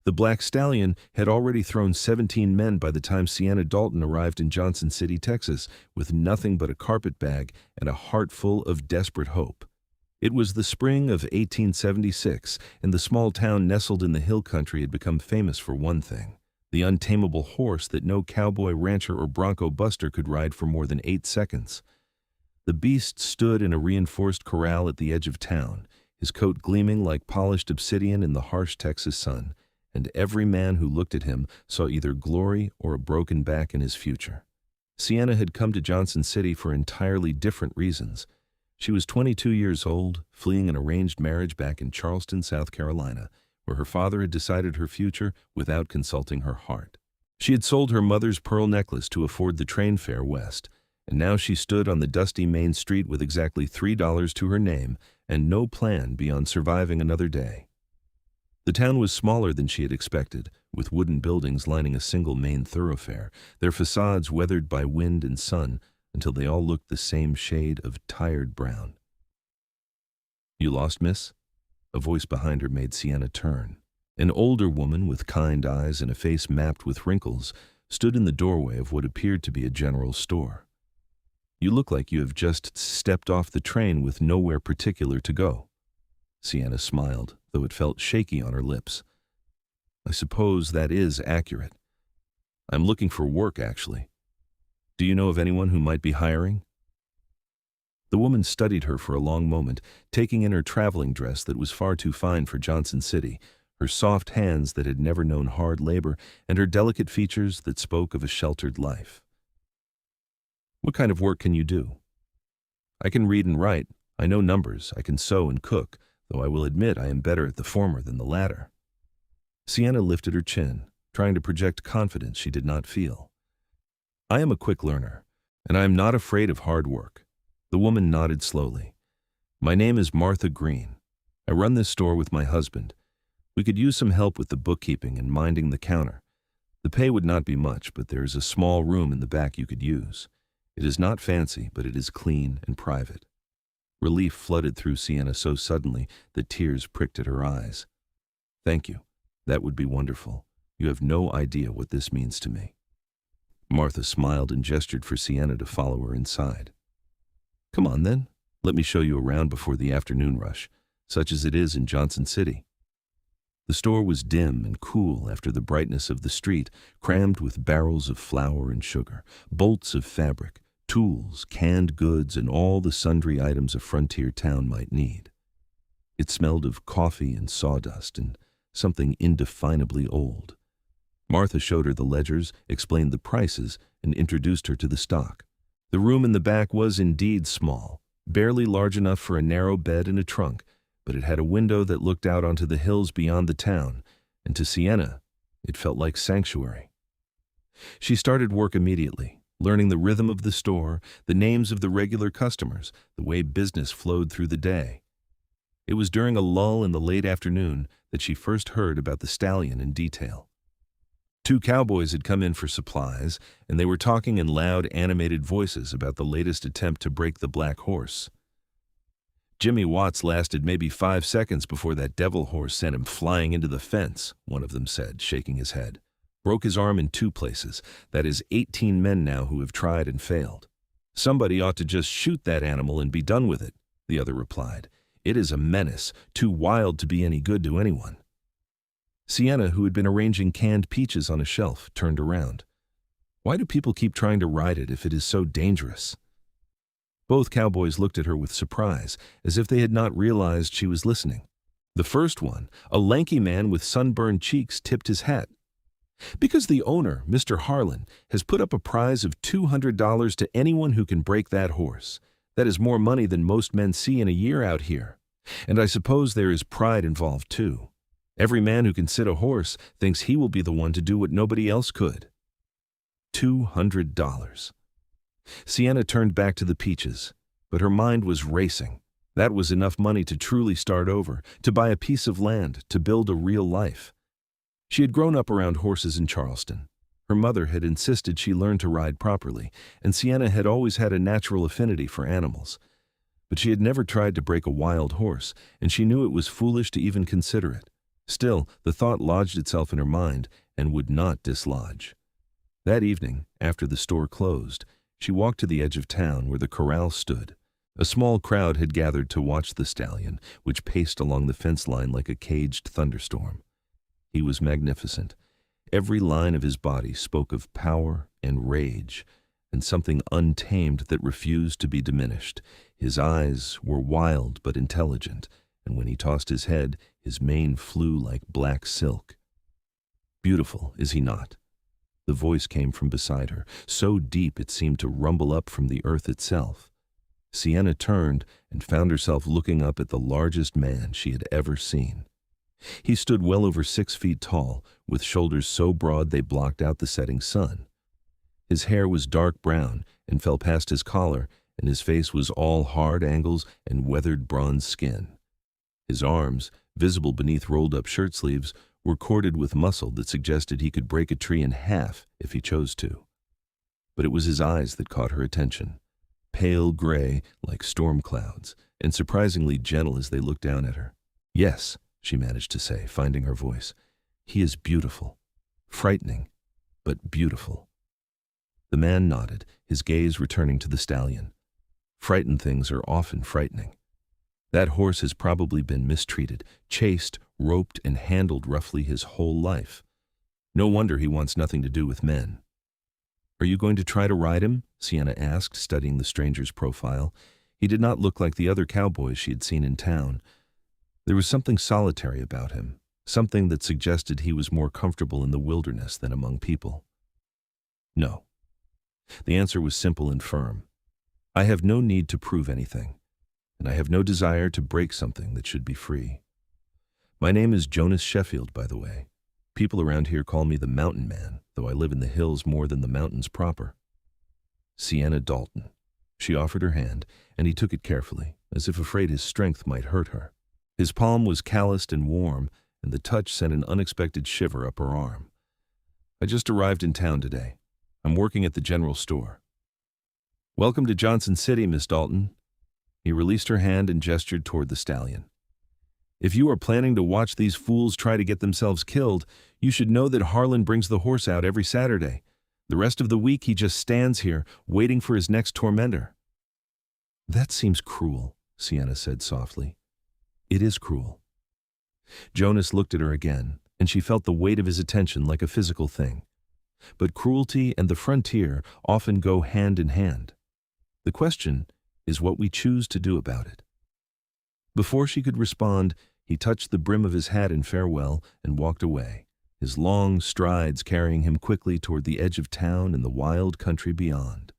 The Black Stallion had already thrown 17 men by the time Sienna Dalton arrived in Johnson City, Texas, with nothing but a carpetbag and a heart full of desperate hope. It was the spring of 1876, and the small town nestled in the hill country had become famous for one thing: the untamable horse that no cowboy, rancher, or bronco buster could ride for more than 8 seconds. The beast stood in a reinforced corral at the edge of town, his coat gleaming like polished obsidian in the harsh Texas sun, and every man who looked at him saw either glory or a broken back in his future. Sienna had come to Johnson City for entirely different reasons. She was 22 years old, fleeing an arranged marriage back in Charleston, South Carolina, where her father had decided her future without consulting her heart. She had sold her mother's pearl necklace to afford the train fare west, and now she stood on the dusty main street with exactly $3 to her name and no plan beyond surviving another day. The town was smaller than she had expected, with wooden buildings lining a single main thoroughfare, their facades weathered by wind and sun until they all looked the same shade of tired brown. "You lost, miss?" A voice behind her made Sienna turn. An older woman with kind eyes and a face mapped with wrinkles stood in the doorway of what appeared to be a general store. "You look like you have just stepped off the train with nowhere particular to go." Sienna smiled, though it felt shaky on her lips. "I suppose that is accurate. I'm looking for work, actually. Do you know of anyone who might be hiring?" The woman studied her for a long moment, taking in her traveling dress that was far too fine for Johnson City, her soft hands that had never known hard labor, and her delicate features that spoke of a sheltered life. "What kind of work can you do?" "I can read and write. I know numbers. I can sew and cook, though I will admit I am better at the former than the latter." Sienna lifted her chin, trying to project confidence she did not feel. "I am a quick learner, and I am not afraid of hard work." The woman nodded slowly. "My name is Martha Green. I run this store with my husband. We could use some help with the bookkeeping and minding the counter. The pay would not be much, but there is a small room in the back you could use. It is not fancy, but it is clean and private." Relief flooded through Sienna so suddenly that tears pricked at her eyes. "Thank you. That would be wonderful. You have no idea what this means to me." Martha smiled and gestured for Sienna to follow her inside. "Come on, then. Let me show you around before the afternoon rush, such as it is in Johnson City." The store was dim and cool after the brightness of the street, crammed with barrels of flour and sugar, bolts of fabric, tools, canned goods, and all the sundry items a frontier town might need. It smelled of coffee and sawdust and something indefinably old. Martha showed her the ledgers, explained the prices, and introduced her to the stock. The room in the back was indeed small, barely large enough for a narrow bed and a trunk, but it had a window that looked out onto the hills beyond the town, and to Sienna, it felt like sanctuary. She started work immediately, learning the rhythm of the store, the names of the regular customers, the way business flowed through the day. It was during a lull in the late afternoon that she first heard about the Stallion in detail. 2 cowboys had come in for supplies, and they were talking in loud, animated voices about the latest attempt to break the black horse. "Jimmy Watts lasted maybe 5 seconds before that devil horse sent him flying into the fence," one of them said, shaking his head. "Broke his arm in 2 places. That is 18 men now who have tried and failed." "Somebody ought to just shoot that animal and be done with it," the other replied. "It is a menace, too wild to be any good to anyone." Sienna, who had been arranging canned peaches on a shelf, turned around. "Why do people keep trying to ride it if it is so dangerous?" Both cowboys looked at her with surprise, as if they had not realized she was listening. The first one, a lanky man with sunburned cheeks, tipped his hat. "Because the owner, Mr. Harlan, has put up a prize of $200 to anyone who can break that horse. That is more money than most men see in a year out here. And I suppose there is pride involved, too. Every man who can sit a horse thinks he will be the one to do what nobody else could." $200. Sienna turned back to the peaches, but her mind was racing. That was enough money to truly start over, to buy a piece of land, to build a real life. She had grown up around horses in Charleston. Her mother had insisted she learn to ride properly, and Sienna had always had a natural affinity for animals. But she had never tried to break a wild horse, and she knew it was foolish to even consider it. Still, the thought lodged itself in her mind and would not dislodge. That evening, after the store closed, she walked to the edge of town where the corral stood. A small crowd had gathered to watch the stallion, which paced along the fence line like a caged thunderstorm. He was magnificent. Every line of his body spoke of power and rage, and something untamed that refused to be diminished. His eyes were wild but intelligent, and when he tossed his head, his mane flew like black silk. Beautiful, is he not? The voice came from beside her, so deep it seemed to rumble up from the earth itself. Sienna turned and found herself looking up at the largest man she had ever seen. He stood well over 6 feet tall, with shoulders so broad they blocked out the setting sun. His hair was dark brown and fell past his collar, and his face was all hard angles and weathered bronze skin. His arms, visible beneath rolled-up shirt sleeves, were corded with muscle that suggested he could break a tree in half if he chose to. But it was his eyes that caught her attention, pale gray like storm clouds, and surprisingly gentle as they looked down at her. "Yes," she managed to say, finding her voice. "He is beautiful. Frightening, but beautiful." The man nodded, his gaze returning to the stallion. Frightened things are often frightening. That horse has probably been mistreated, chased, roped, and handled roughly his whole life. No wonder he wants nothing to do with men. "Are you going to try to ride him?" Sienna asked, studying the stranger's profile. He did not look like the other cowboys she had seen in town. There was something solitary about him, something that suggested he was more comfortable in the wilderness than among people. No. The answer was simple and firm. "I have no need to prove anything, and I have no desire to break something that should be free. My name is Jonas Sheffield, by the way. People around here call me the Mountain Man, though I live in the hills more than the mountains proper." Sienna Dalton. She offered her hand, and he took it carefully, as if afraid his strength might hurt her. His palm was calloused and warm, and the touch sent an unexpected shiver up her arm. "I just arrived in town today. I'm working at the general store." "Welcome to Johnson City, Miss Dalton." He released her hand and gestured toward the stallion. "If you are planning to watch these fools try to get themselves killed, you should know that Harlan brings the horse out every Saturday. The rest of the week he just stands here, waiting for his next tormentor." "That seems cruel," Sienna said softly. "It is cruel." Jonas looked at her again, and she felt the weight of his attention like a physical thing. But cruelty and the frontier often go hand in hand. The question is what we choose to do about it. Before she could respond, he touched the brim of his hat in farewell and walked away, his long strides carrying him quickly toward the edge of town and the wild country beyond.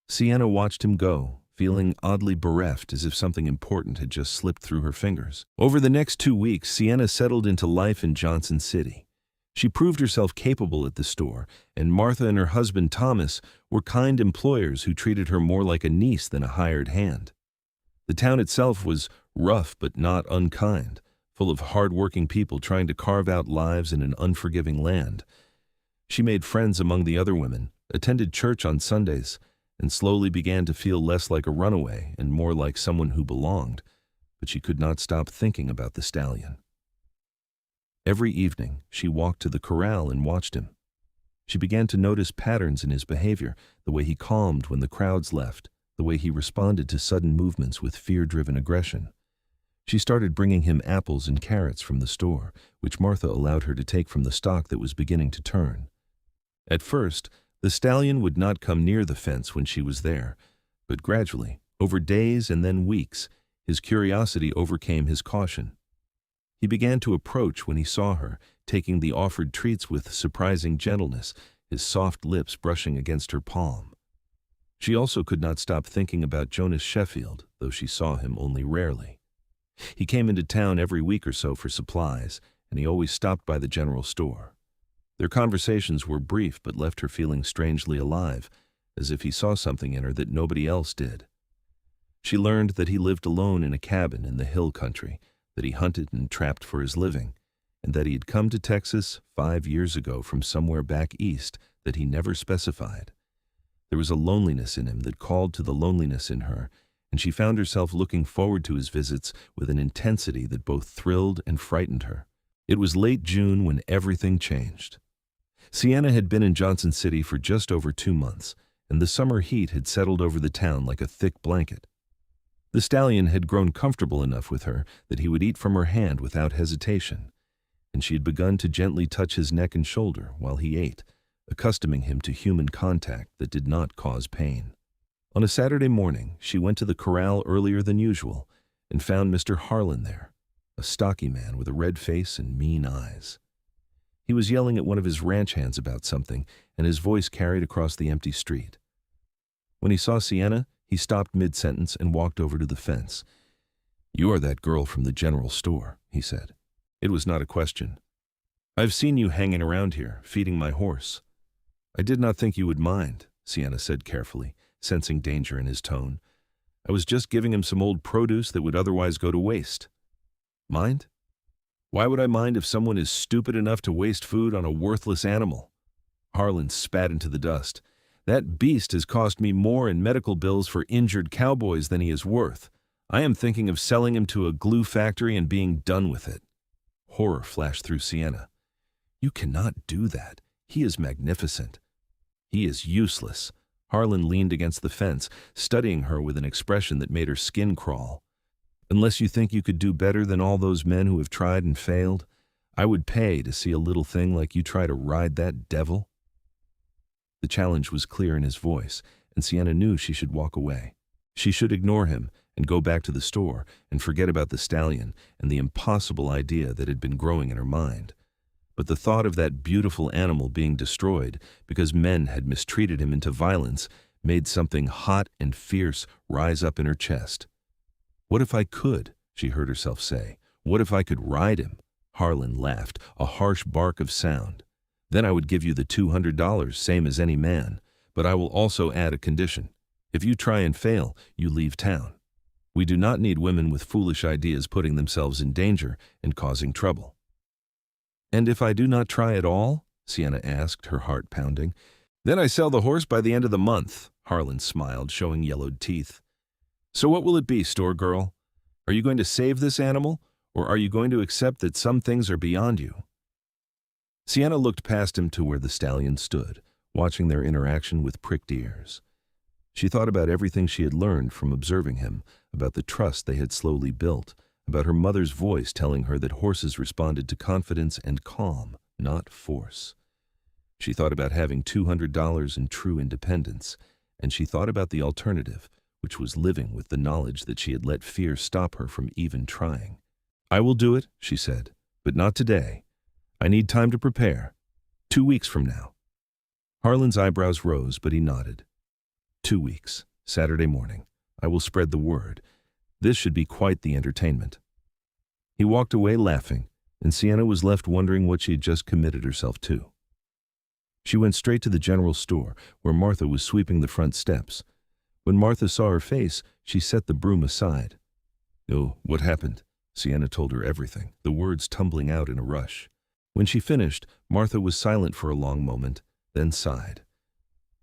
Sienna watched him go, feeling oddly bereft, as if something important had just slipped through her fingers. Over the next 2 weeks, Sienna settled into life in Johnson City. She proved herself capable at the store, and Martha and her husband Thomas were kind employers who treated her more like a niece than a hired hand. The town itself was rough but not unkind, full of hard-working people trying to carve out lives in an unforgiving land. She made friends among the other women, attended church on Sundays, and slowly began to feel less like a runaway and more like someone who belonged, but she could not stop thinking about the stallion. Every evening, she walked to the corral and watched him. She began to notice patterns in his behavior, the way he calmed when the crowds left, the way he responded to sudden movements with fear-driven aggression. She started bringing him apples and carrots from the store, which Martha allowed her to take from the stock that was beginning to turn. At first, the stallion would not come near the fence when she was there, but gradually, over days and then weeks, his curiosity overcame his caution. He began to approach when he saw her, taking the offered treats with surprising gentleness, his soft lips brushing against her palm. She also could not stop thinking about Jonas Sheffield, though she saw him only rarely. He came into town every week or so for supplies, and he always stopped by the general store. Their conversations were brief but left her feeling strangely alive, as if he saw something in her that nobody else did. She learned that he lived alone in a cabin in the hill country, that he hunted and trapped for his living, and that he had come to Texas 5 years ago from somewhere back east that he never specified. There was a loneliness in him that called to the loneliness in her, and she found herself looking forward to his visits with an intensity that both thrilled and frightened her. It was late June when everything changed. Sienna had been in Johnson City for just over 2 months, and the summer heat had settled over the town like a thick blanket. The stallion had grown comfortable enough with her that he would eat from her hand without hesitation, and she had begun to gently touch his neck and shoulder while he ate, accustoming him to human contact that did not cause pain. On a Saturday morning, she went to the corral earlier than usual and found Mr. Harlan there, a stocky man with a red face and mean eyes. He was yelling at one of his ranch hands about something, and his voice carried across the empty street. When he saw Sienna, he stopped mid-sentence and walked over to the fence. "You are that girl from the general store," he said. It was not a question. "I've seen you hanging around here, feeding my horse." "I did not think you would mind," Sienna said carefully, sensing danger in his tone. "I was just giving him some old produce that would otherwise go to waste." "Mind? Why would I mind if someone is stupid enough to waste food on a worthless animal?" Harlan spat into the dust. "That beast has cost me more in medical bills for injured cowboys than he is worth. I am thinking of selling him to a glue factory and being done with it." Horror flashed through Sienna. "You cannot do that. He is magnificent." "He is useless." Harlan leaned against the fence, studying her with an expression that made her skin crawl. "Unless you think you could do better than all those men who have tried and failed, I would pay to see a little thing like you try to ride that devil." The challenge was clear in his voice, and Sienna knew she should walk away. She should ignore him and go back to the store and forget about the stallion and the impossible idea that had been growing in her mind. But the thought of that beautiful animal being destroyed because men had mistreated him into violence made something hot and fierce rise up in her chest. "What if I could?" she heard herself say. "What if I could ride him?" Harlan laughed, a harsh bark of sound. "Then I would give you the $200, same as any man, but I will also add a condition. If you try and fail, you leave town. We do not need women with foolish ideas putting themselves in danger and causing trouble." "And if I do not try at all?" Sienna asked, her heart pounding. "Then I sell the horse by the end of the month," Harlan smiled, showing yellowed teeth. "So what will it be, store girl? Are you going to save this animal, or are you going to accept that some things are beyond you?" Sienna looked past him to where the stallion stood, watching their interaction with pricked ears. She thought about everything she had learned from observing him, about the trust they had slowly built, about her mother's voice telling her that horses responded to confidence and calm, not force. She thought about having $200 in true independence, and she thought about the alternative, which was living with the knowledge that she had let fear stop her from even trying. "I will do it," she said, "but not today. I need time to prepare. 2 weeks from now." Harlan's eyebrows rose, but he nodded. 2 weeks, Saturday morning. I will spread the word. This should be quite the entertainment. He walked away laughing, and Sienna was left wondering what she had just committed herself to. She went straight to the general store, where Martha was sweeping the front steps. When Martha saw her face, she set the broom aside. "Oh, what happened?" Sienna told her everything, the words tumbling out in a rush. When she finished, Martha was silent for a long moment, then sighed.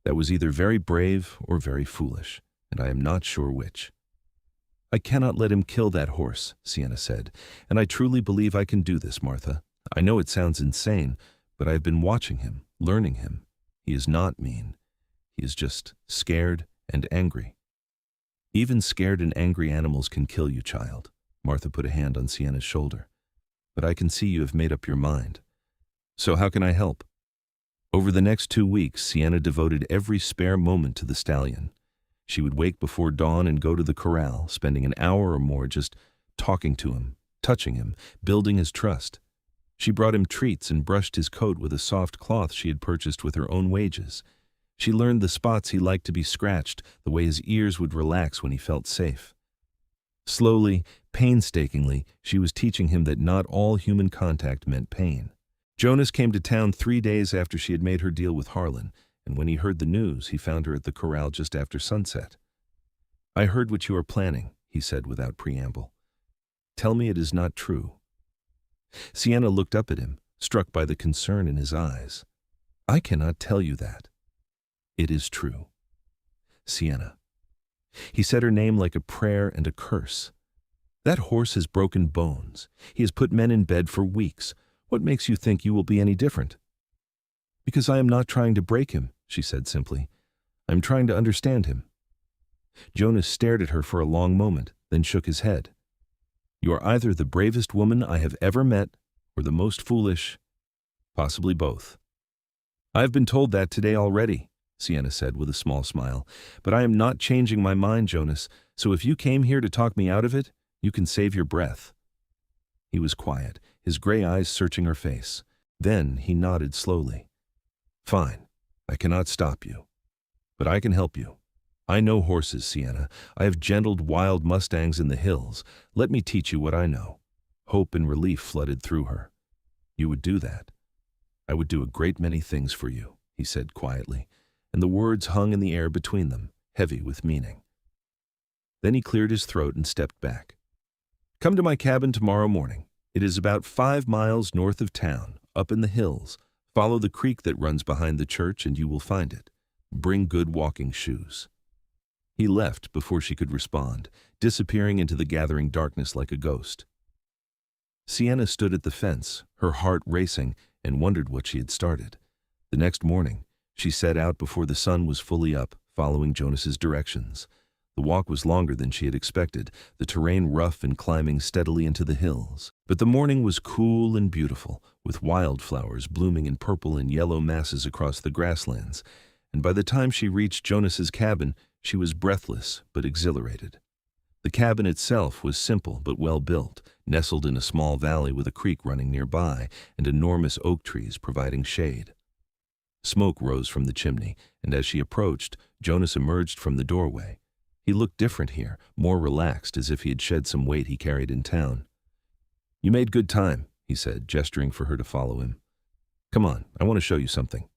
"That was either very brave or very foolish, and I am not sure which." "I cannot let him kill that horse," Sienna said, "and I truly believe I can do this, Martha. I know it sounds insane, but I have been watching him, learning him. He is not mean. He is just scared and angry." "Even scared and angry animals can kill you, child." Martha put a hand on Sienna's shoulder. "But I can see you have made up your mind. So how can I help?" Over the next 2 weeks, Sienna devoted every spare moment to the stallion. She would wake before dawn and go to the corral, spending an hour or more just talking to him, touching him, building his trust. She brought him treats and brushed his coat with a soft cloth she had purchased with her own wages. She learned the spots he liked to be scratched, the way his ears would relax when he felt safe. Slowly, painstakingly, she was teaching him that not all human contact meant pain. Jonas came to town 3 days after she had made her deal with Harlan, and when he heard the news, he found her at the corral just after sunset. "I heard what you are planning," he said without preamble. "Tell me it is not true." Sienna looked up at him, struck by the concern in his eyes. "I cannot tell you that." "It is true." "Sienna." He said her name like a prayer and a curse. "That horse has broken bones. He has put men in bed for weeks. What makes you think you will be any different?" "Because I am not trying to break him," she said simply. "I am trying to understand him." Jonas stared at her for a long moment, then shook his head. "You are either the bravest woman I have ever met, or the most foolish, possibly both." "I have been told that today already," Sienna said with a small smile. "But I am not changing my mind, Jonas, so if you came here to talk me out of it, you can save your breath." He was quiet, his gray eyes searching her face. Then he nodded slowly. "Fine, I cannot stop you. But I can help you. I know horses, Sienna. I have gentled wild mustangs in the hills. Let me teach you what I know." Hope and relief flooded through her. "You would do that?" "I would do a great many things for you," he said quietly, and the words hung in the air between them, heavy with meaning. Then he cleared his throat and stepped back. "Come to my cabin tomorrow morning. It is about 5 miles north of town, up in the hills. Follow the creek that runs behind the church and you will find it. Bring good walking shoes." He left before she could respond, disappearing into the gathering darkness like a ghost. Sienna stood at the fence, her heart racing, and wondered what she had started. The next morning, she set out before the sun was fully up, following Jonas's directions. The walk was longer than she had expected, the terrain rough and climbing steadily into the hills. But the morning was cool and beautiful, with wildflowers blooming in purple and yellow masses across the grasslands, and by the time she reached Jonas's cabin, she was breathless but exhilarated. The cabin itself was simple but well built, nestled in a small valley with a creek running nearby and enormous oak trees providing shade. Smoke rose from the chimney, and as she approached, Jonas emerged from the doorway. He looked different here, more relaxed, as if he had shed some weight he carried in town. "You made good time," he said, gesturing for her to follow him. "Come on, I want to show you something."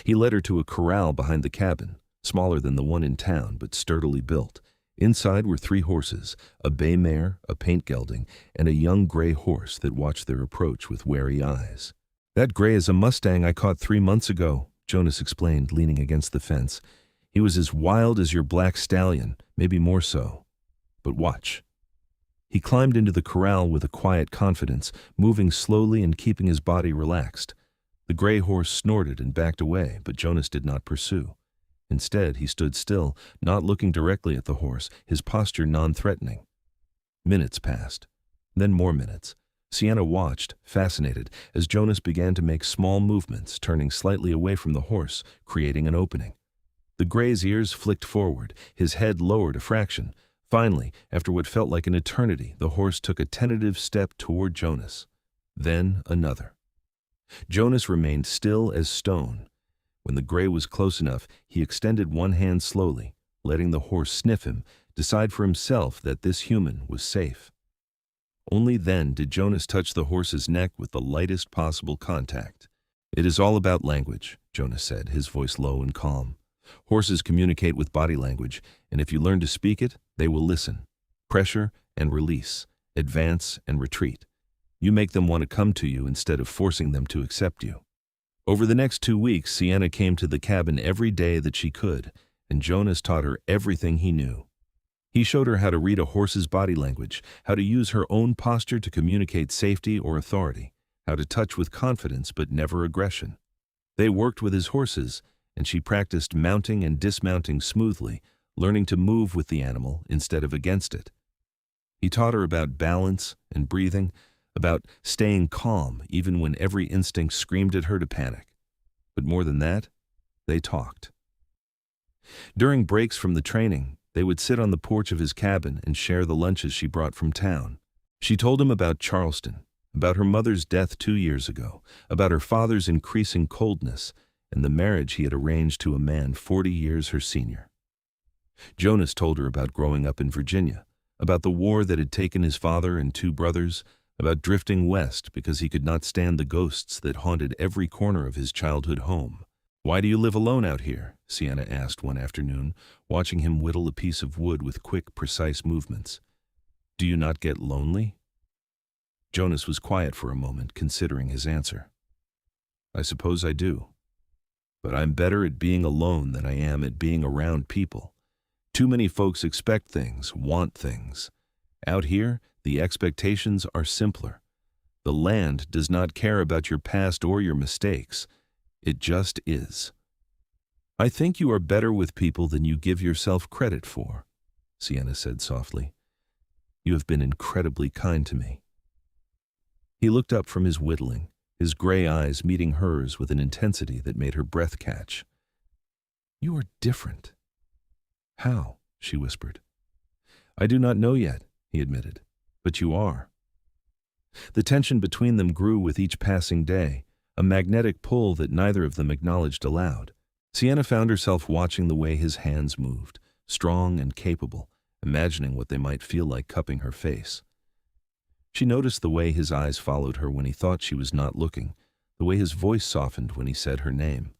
He led her to a corral behind the cabin, smaller than the one in town, but sturdily built. Inside were 3 horses, a bay mare, a paint gelding, and a young gray horse that watched their approach with wary eyes. "That gray is a mustang I caught 3 months ago," Jonas explained, leaning against the fence. "He was as wild as your black stallion, maybe more so. But watch." He climbed into the corral with a quiet confidence, moving slowly and keeping his body relaxed. The gray horse snorted and backed away, but Jonas did not pursue. Instead, he stood still, not looking directly at the horse, his posture non-threatening. Minutes passed, then more minutes. Sienna watched, fascinated, as Jonas began to make small movements, turning slightly away from the horse, creating an opening. The gray's ears flicked forward, his head lowered a fraction. Finally, after what felt like an eternity, the horse took a tentative step toward Jonas. Then another. Jonas remained still as stone. When the gray was close enough, he extended one hand slowly, letting the horse sniff him, decide for himself that this human was safe. Only then did Jonas touch the horse's neck with the lightest possible contact. "It is all about language," Jonas said, his voice low and calm. "Horses communicate with body language, and if you learn to speak it, they will listen. Pressure and release, advance and retreat. You make them want to come to you instead of forcing them to accept you." Over the next 2 weeks, Sienna came to the cabin every day that she could, and Jonas taught her everything he knew. He showed her how to read a horse's body language, how to use her own posture to communicate safety or authority, how to touch with confidence but never aggression. They worked with his horses, and she practiced mounting and dismounting smoothly, learning to move with the animal instead of against it. He taught her about balance and breathing, about staying calm even when every instinct screamed at her to panic. But more than that, they talked. During breaks from the training, they would sit on the porch of his cabin and share the lunches she brought from town. She told him about Charleston, about her mother's death 2 years ago, about her father's increasing coldness, and the marriage he had arranged to a man 40 years her senior. Jonas told her about growing up in Virginia, about the war that had taken his father and 2 brothers, about drifting west because he could not stand the ghosts that haunted every corner of his childhood home. "Why do you live alone out here?" Sienna asked one afternoon, watching him whittle a piece of wood with quick, precise movements. "Do you not get lonely?" Jonas was quiet for a moment, considering his answer. "I suppose I do. But I'm better at being alone than I am at being around people. Too many folks expect things, want things. Out here, the expectations are simpler. The land does not care about your past or your mistakes. It just is. I think you are better with people than you give yourself credit for, Sienna said softly. You have been incredibly kind to me. He looked up from his whittling, his gray eyes meeting hers with an intensity that made her breath catch. You are different. How? She whispered. I do not know yet, he admitted, but you are. The tension between them grew with each passing day, a magnetic pull that neither of them acknowledged aloud. Sienna found herself watching the way his hands moved, strong and capable, imagining what they might feel like cupping her face. She noticed the way his eyes followed her when he thought she was not looking, the way his voice softened when he said her name.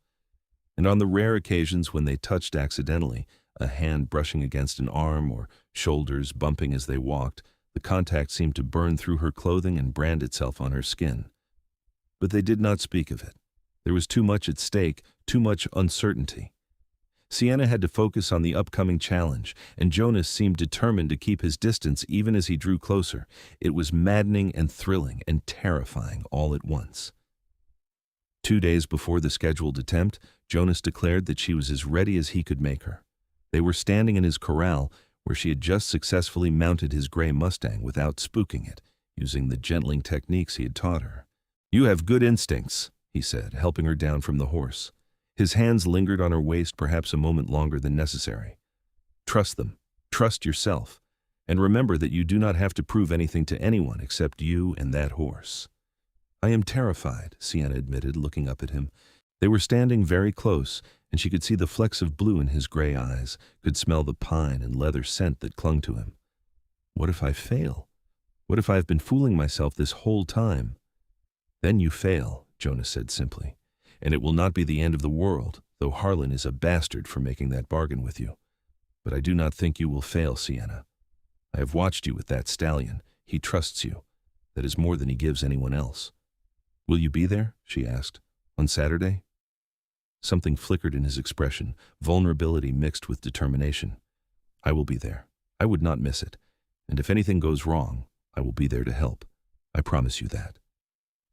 And on the rare occasions when they touched accidentally, a hand brushing against an arm or shoulders bumping as they walked, the contact seemed to burn through her clothing and brand itself on her skin. But they did not speak of it. There was too much at stake, too much uncertainty. Sienna had to focus on the upcoming challenge, and Jonas seemed determined to keep his distance even as he drew closer. It was maddening and thrilling and terrifying all at once. 2 days before the scheduled attempt, Jonas declared that she was as ready as he could make her. They were standing in his corral, where she had just successfully mounted his gray Mustang without spooking it, using the gentling techniques he had taught her. You have good instincts, he said, helping her down from the horse. His hands lingered on her waist perhaps a moment longer than necessary. Trust them. Trust yourself. And remember that you do not have to prove anything to anyone except you and that horse. I am terrified, Sienna admitted, looking up at him. They were standing very close, and she could see the flecks of blue in his gray eyes, could smell the pine and leather scent that clung to him. What if I fail? What if I have been fooling myself this whole time? Then you fail, Jonas said simply. And it will not be the end of the world, though Harlan is a bastard for making that bargain with you. But I do not think you will fail, Sienna. I have watched you with that stallion. He trusts you. That is more than he gives anyone else. Will you be there? She asked. On Saturday? Something flickered in his expression, vulnerability mixed with determination. I will be there. I would not miss it. And if anything goes wrong, I will be there to help. I promise you that.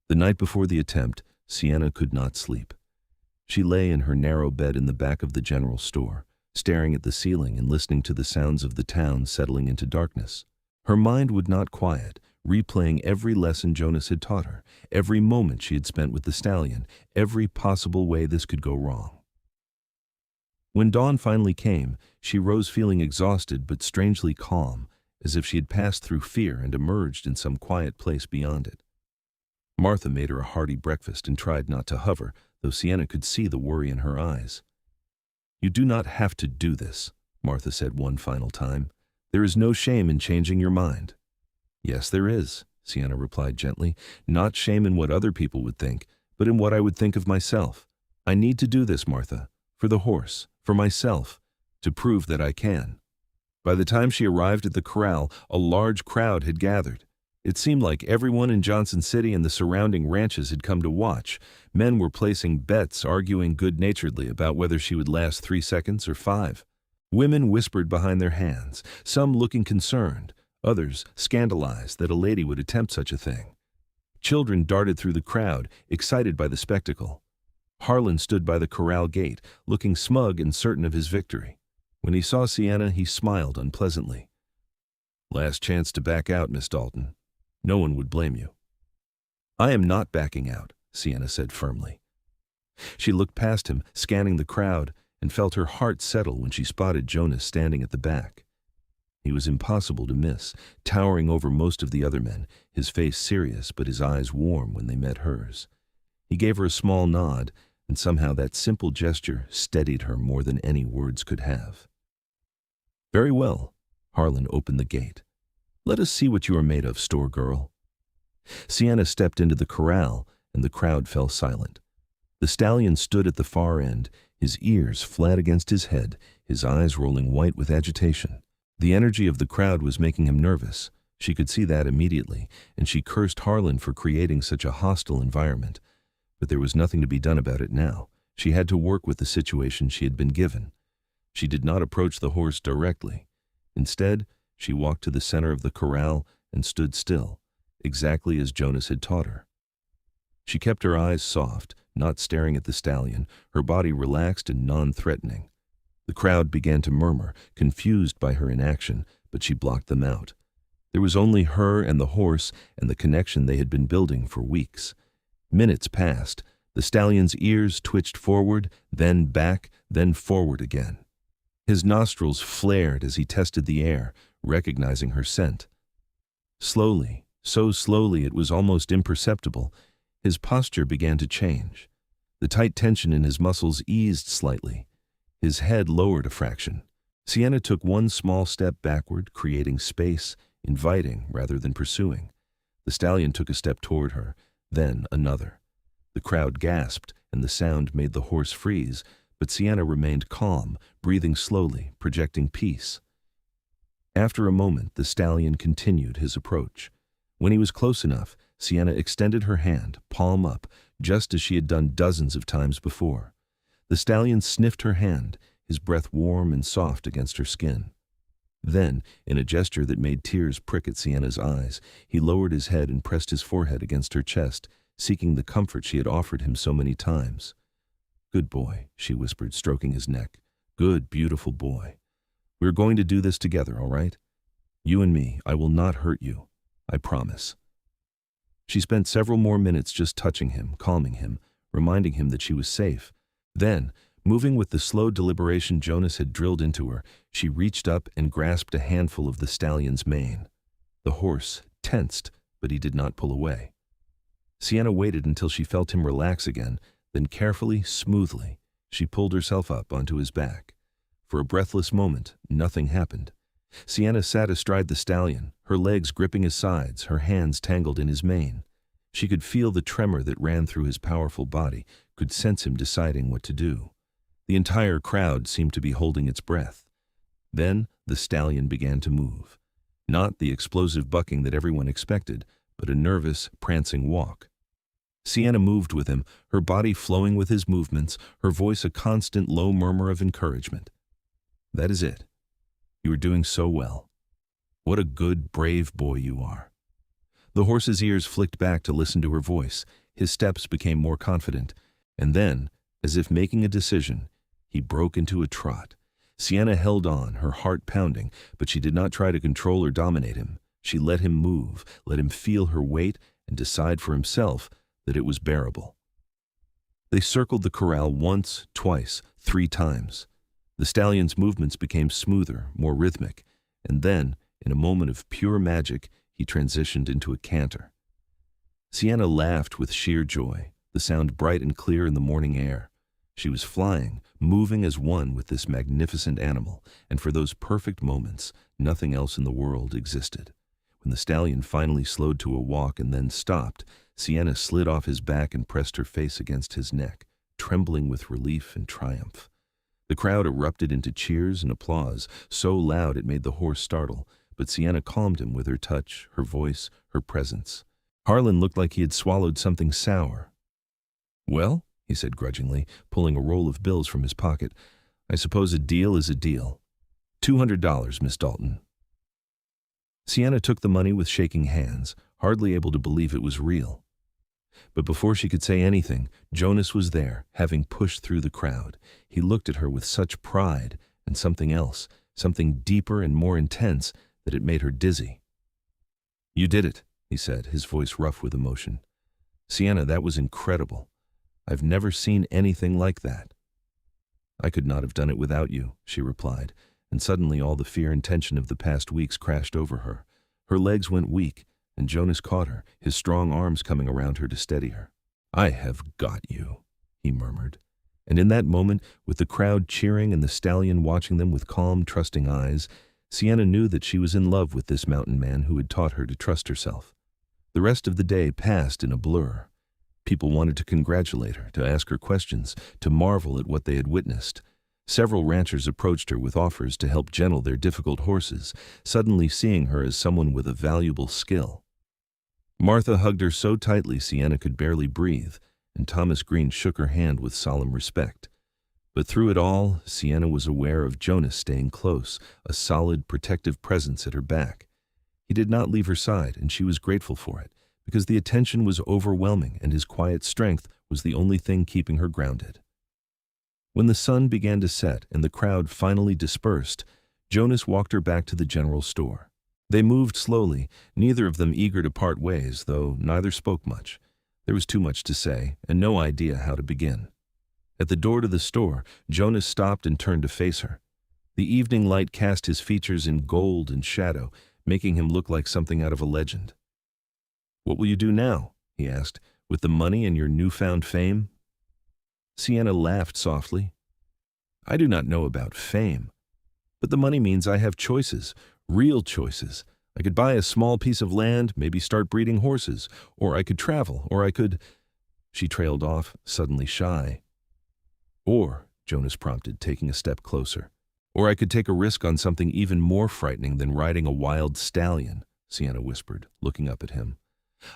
The night before the attempt, Sienna could not sleep. She lay in her narrow bed in the back of the general store, staring at the ceiling and listening to the sounds of the town settling into darkness. Her mind would not quiet, replaying every lesson Jonas had taught her, every moment she had spent with the stallion, every possible way this could go wrong. When dawn finally came, she rose feeling exhausted but strangely calm, as if she had passed through fear and emerged in some quiet place beyond it. Martha made her a hearty breakfast and tried not to hover, though Sienna could see the worry in her eyes. You do not have to do this, Martha said one final time. There is no shame in changing your mind. Yes, there is, Sienna replied gently, not shame in what other people would think, but in what I would think of myself. I need to do this, Martha, for the horse, for myself, to prove that I can. By the time she arrived at the corral, a large crowd had gathered. It seemed like everyone in Johnson City and the surrounding ranches had come to watch. Men were placing bets, arguing good-naturedly about whether she would last 3 seconds or 5. Women whispered behind their hands, some looking concerned, others scandalized that a lady would attempt such a thing. Children darted through the crowd, excited by the spectacle. Harlan stood by the corral gate, looking smug and certain of his victory. When he saw Sienna, he smiled unpleasantly. Last chance to back out, Miss Dalton. No one would blame you. I am not backing out, Sienna said firmly. She looked past him, scanning the crowd, and felt her heart settle when she spotted Jonas standing at the back. He was impossible to miss, towering over most of the other men, his face serious but his eyes warm when they met hers. He gave her a small nod, and somehow that simple gesture steadied her more than any words could have. Very well, Harlan opened the gate. Let us see what you are made of, store girl. Sienna stepped into the corral, and the crowd fell silent. The stallion stood at the far end, his ears flat against his head, his eyes rolling white with agitation. The energy of the crowd was making him nervous. She could see that immediately, and she cursed Harlan for creating such a hostile environment. But there was nothing to be done about it now. She had to work with the situation she had been given. She did not approach the horse directly. Instead, she walked to the center of the corral and stood still, exactly as Jonas had taught her. She kept her eyes soft, not staring at the stallion, her body relaxed and non-threatening. The crowd began to murmur, confused by her inaction, but she blocked them out. There was only her and the horse and the connection they had been building for weeks. Minutes passed. The stallion's ears twitched forward, then back, then forward again. His nostrils flared as he tested the air, recognizing her scent. Slowly, so slowly it was almost imperceptible, his posture began to change. The tight tension in his muscles eased slightly. His head lowered a fraction. Sienna took one small step backward, creating space, inviting rather than pursuing. The stallion took a step toward her, then another. The crowd gasped, and the sound made the horse freeze, but Sienna remained calm, breathing slowly, projecting peace. After a moment, the stallion continued his approach. When he was close enough, Sienna extended her hand, palm up, just as she had done dozens of times before. The stallion sniffed her hand, his breath warm and soft against her skin. Then, in a gesture that made tears prick at Sienna's eyes, he lowered his head and pressed his forehead against her chest, seeking the comfort she had offered him so many times. "Good boy," she whispered, stroking his neck. "Good, beautiful boy. We're going to do this together, all right? You and me, I will not hurt you. I promise." She spent several more minutes just touching him, calming him, reminding him that she was safe. Then, moving with the slow deliberation Jonas had drilled into her, she reached up and grasped a handful of the stallion's mane. The horse tensed, but he did not pull away. Sienna waited until she felt him relax again, then carefully, smoothly, she pulled herself up onto his back. For a breathless moment, nothing happened. Sienna sat astride the stallion, her legs gripping his sides, her hands tangled in his mane. She could feel the tremor that ran through his powerful body, could sense him deciding what to do. The entire crowd seemed to be holding its breath. Then the stallion began to move. Not the explosive bucking that everyone expected, but a nervous, prancing walk. Sienna moved with him, her body flowing with his movements, her voice a constant low murmur of encouragement. "That is it. You are doing so well. What a good, brave boy you are." The horse's ears flicked back to listen to her voice. His steps became more confident. And then, as if making a decision, he broke into a trot. Sienna held on, her heart pounding, but she did not try to control or dominate him. She let him move, let him feel her weight, and decide for himself that it was bearable. They circled the corral once, twice, 3 times. The stallion's movements became smoother, more rhythmic, and then, in a moment of pure magic, he transitioned into a canter. Sienna laughed with sheer joy, the sound bright and clear in the morning air. She was flying, moving as one with this magnificent animal, and for those perfect moments, nothing else in the world existed. When the stallion finally slowed to a walk and then stopped, Sienna slid off his back and pressed her face against his neck, trembling with relief and triumph. The crowd erupted into cheers and applause, so loud it made the horse startle, but Sienna calmed him with her touch, her voice, her presence. Harlan looked like he had swallowed something sour. "Well," he said grudgingly, pulling a roll of bills from his pocket, "I suppose a deal is a deal. $200, Miss Dalton." Sienna took the money with shaking hands, hardly able to believe it was real. But before she could say anything, Jonas was there, having pushed through the crowd. He looked at her with such pride and something else, something deeper and more intense, that it made her dizzy. "You did it," he said, his voice rough with emotion. "Sienna, that was incredible. I've never seen anything like that." "I could not have done it without you," she replied, and suddenly all the fear and tension of the past weeks crashed over her. Her legs went weak, and Jonas caught her, his strong arms coming around her to steady her. "I have got you," he murmured. And in that moment, with the crowd cheering and the stallion watching them with calm, trusting eyes, Sienna knew that she was in love with this mountain man who had taught her to trust herself. The rest of the day passed in a blur. People wanted to congratulate her, to ask her questions, to marvel at what they had witnessed. Several ranchers approached her with offers to help gentle their difficult horses, suddenly seeing her as someone with a valuable skill. Martha hugged her so tightly Sienna could barely breathe, and Thomas Green shook her hand with solemn respect. But through it all, Sienna was aware of Jonas staying close, a solid, protective presence at her back. He did not leave her side, and she was grateful for it, because the attention was overwhelming and his quiet strength was the only thing keeping her grounded. When the sun began to set and the crowd finally dispersed, Jonas walked her back to the general store. They moved slowly, neither of them eager to part ways, though neither spoke much. There was too much to say, and no idea how to begin. At the door to the store, Jonas stopped and turned to face her. The evening light cast his features in gold and shadow, making him look like something out of a legend. "What will you do now?" he asked, "with the money and your newfound fame?" Sienna laughed softly. "I do not know about fame, but the money means I have choices, real choices. I could buy a small piece of land, maybe start breeding horses, or I could travel, or I could—" She trailed off, suddenly shy. "Or," Jonas prompted, taking a step closer, "or I could take a risk on something even more frightening than riding a wild stallion," Sienna whispered, looking up at him.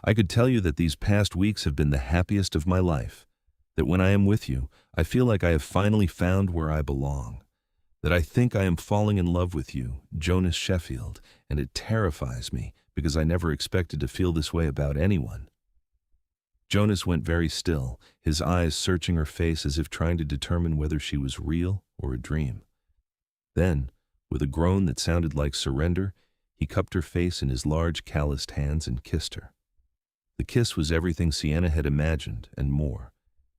"I could tell you that these past weeks have been the happiest of my life, that when I am with you, I feel like I have finally found where I belong, that I think I am falling in love with you, Jonas Sheffield, and it terrifies me because I never expected to feel this way about anyone." Jonas went very still, his eyes searching her face as if trying to determine whether she was real or a dream. Then, with a groan that sounded like surrender, he cupped her face in his large, calloused hands and kissed her. The kiss was everything Sienna had imagined, and more.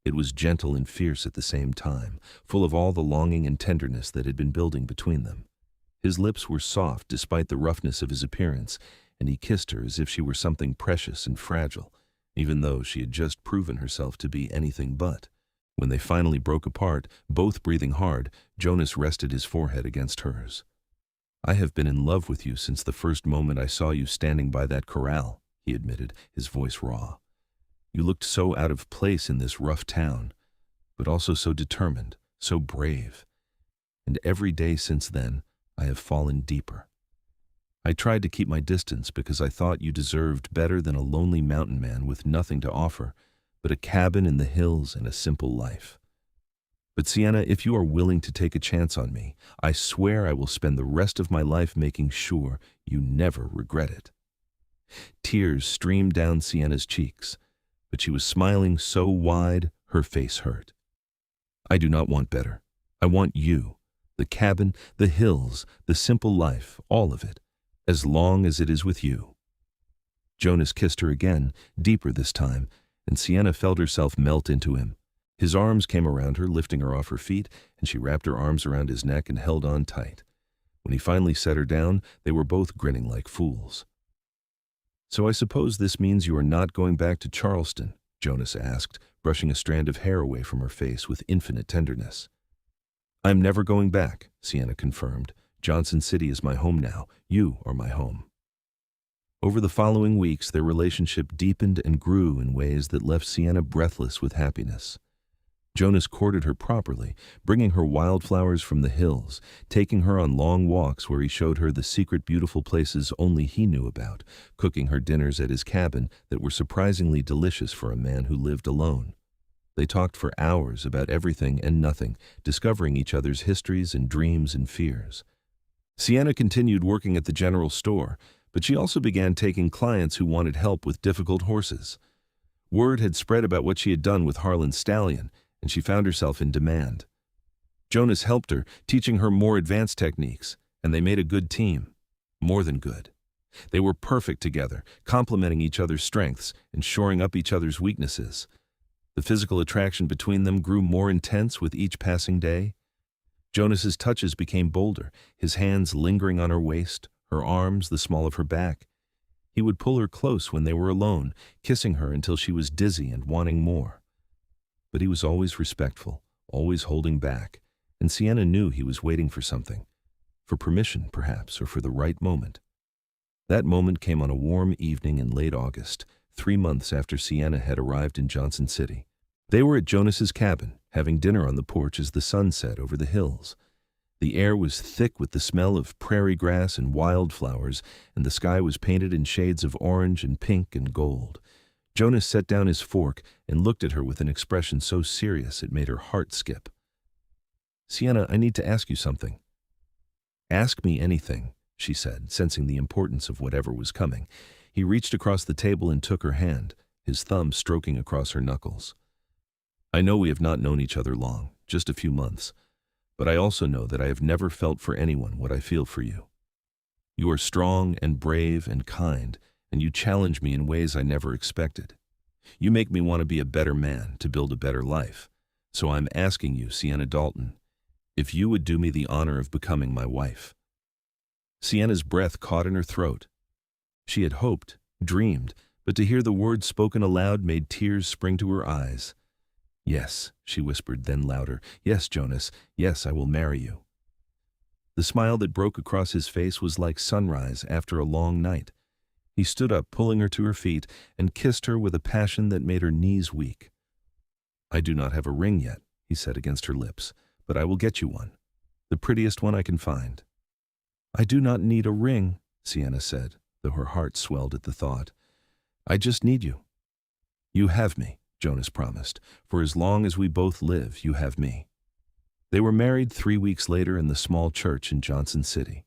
It was gentle and fierce at the same time, full of all the longing and tenderness that had been building between them. His lips were soft despite the roughness of his appearance, and he kissed her as if she were something precious and fragile, even though she had just proven herself to be anything but. When they finally broke apart, both breathing hard, Jonas rested his forehead against hers. "I have been in love with you since the first moment I saw you standing by that corral," he admitted, his voice raw. "You looked so out of place in this rough town, but also so determined, so brave. And every day since then, I have fallen deeper. I tried to keep my distance because I thought you deserved better than a lonely mountain man with nothing to offer, but a cabin in the hills and a simple life. But Sienna, if you are willing to take a chance on me, I swear I will spend the rest of my life making sure you never regret it." Tears streamed down Sienna's cheeks, but she was smiling so wide her face hurt. "I do not want better. I want you. The cabin, the hills, the simple life, all of it, as long as it is with you." Jonas kissed her again, deeper this time, and Sienna felt herself melt into him. His arms came around her, lifting her off her feet, and she wrapped her arms around his neck and held on tight. When he finally set her down, they were both grinning like fools. "So I suppose this means you are not going back to Charleston?" Jonas asked, brushing a strand of hair away from her face with infinite tenderness. "I'm never going back," Sienna confirmed. "Johnson City is my home now. You are my home." Over the following weeks, their relationship deepened and grew in ways that left Sienna breathless with happiness. Jonas courted her properly, bringing her wildflowers from the hills, taking her on long walks where he showed her the secret beautiful places only he knew about, cooking her dinners at his cabin that were surprisingly delicious for a man who lived alone. They talked for hours about everything and nothing, discovering each other's histories and dreams and fears. Sienna continued working at the general store, but she also began taking clients who wanted help with difficult horses. Word had spread about what she had done with Harlan's Stallion, and she found herself in demand. Jonas helped her, teaching her more advanced techniques, and they made a good team. More than good. They were perfect together, complementing each other's strengths and shoring up each other's weaknesses. The physical attraction between them grew more intense with each passing day. Jonas's touches became bolder, his hands lingering on her waist, her arms the small of her back. He would pull her close when they were alone, kissing her until she was dizzy and wanting more. But he was always respectful, always holding back, and Sienna knew he was waiting for something. For permission, perhaps, or for the right moment. That moment came on a warm evening in late August, 3 months after Sienna had arrived in Johnson City. They were at Jonas's cabin, having dinner on the porch as the sun set over the hills. The air was thick with the smell of prairie grass and wildflowers, and the sky was painted in shades of orange and pink and gold. Jonas set down his fork and looked at her with an expression so serious it made her heart skip. "Sienna, I need to ask you something." "Ask me anything," she said, sensing the importance of whatever was coming. He reached across the table and took her hand, his thumb stroking across her knuckles. I know we have not known each other long, just a few months, but I also know that I have never felt for anyone what I feel for you. You are strong and brave and kind, and you challenge me in ways I never expected. You make me want to be a better man, to build a better life. So I'm asking you, Sienna Dalton, if you would do me the honor of becoming my wife. Sienna's breath caught in her throat. She had hoped, dreamed, but to hear the words spoken aloud made tears spring to her eyes. Yes, she whispered, then louder. Yes, Jonas, yes, I will marry you. The smile that broke across his face was like sunrise after a long night. He stood up, pulling her to her feet, and kissed her with a passion that made her knees weak. I do not have a ring yet, he said against her lips, but I will get you one, the prettiest one I can find. I do not need a ring, Sienna said, though her heart swelled at the thought. I just need you. You have me, Jonas promised. For as long as we both live, you have me. They were married 3 weeks later in the small church in Johnson City.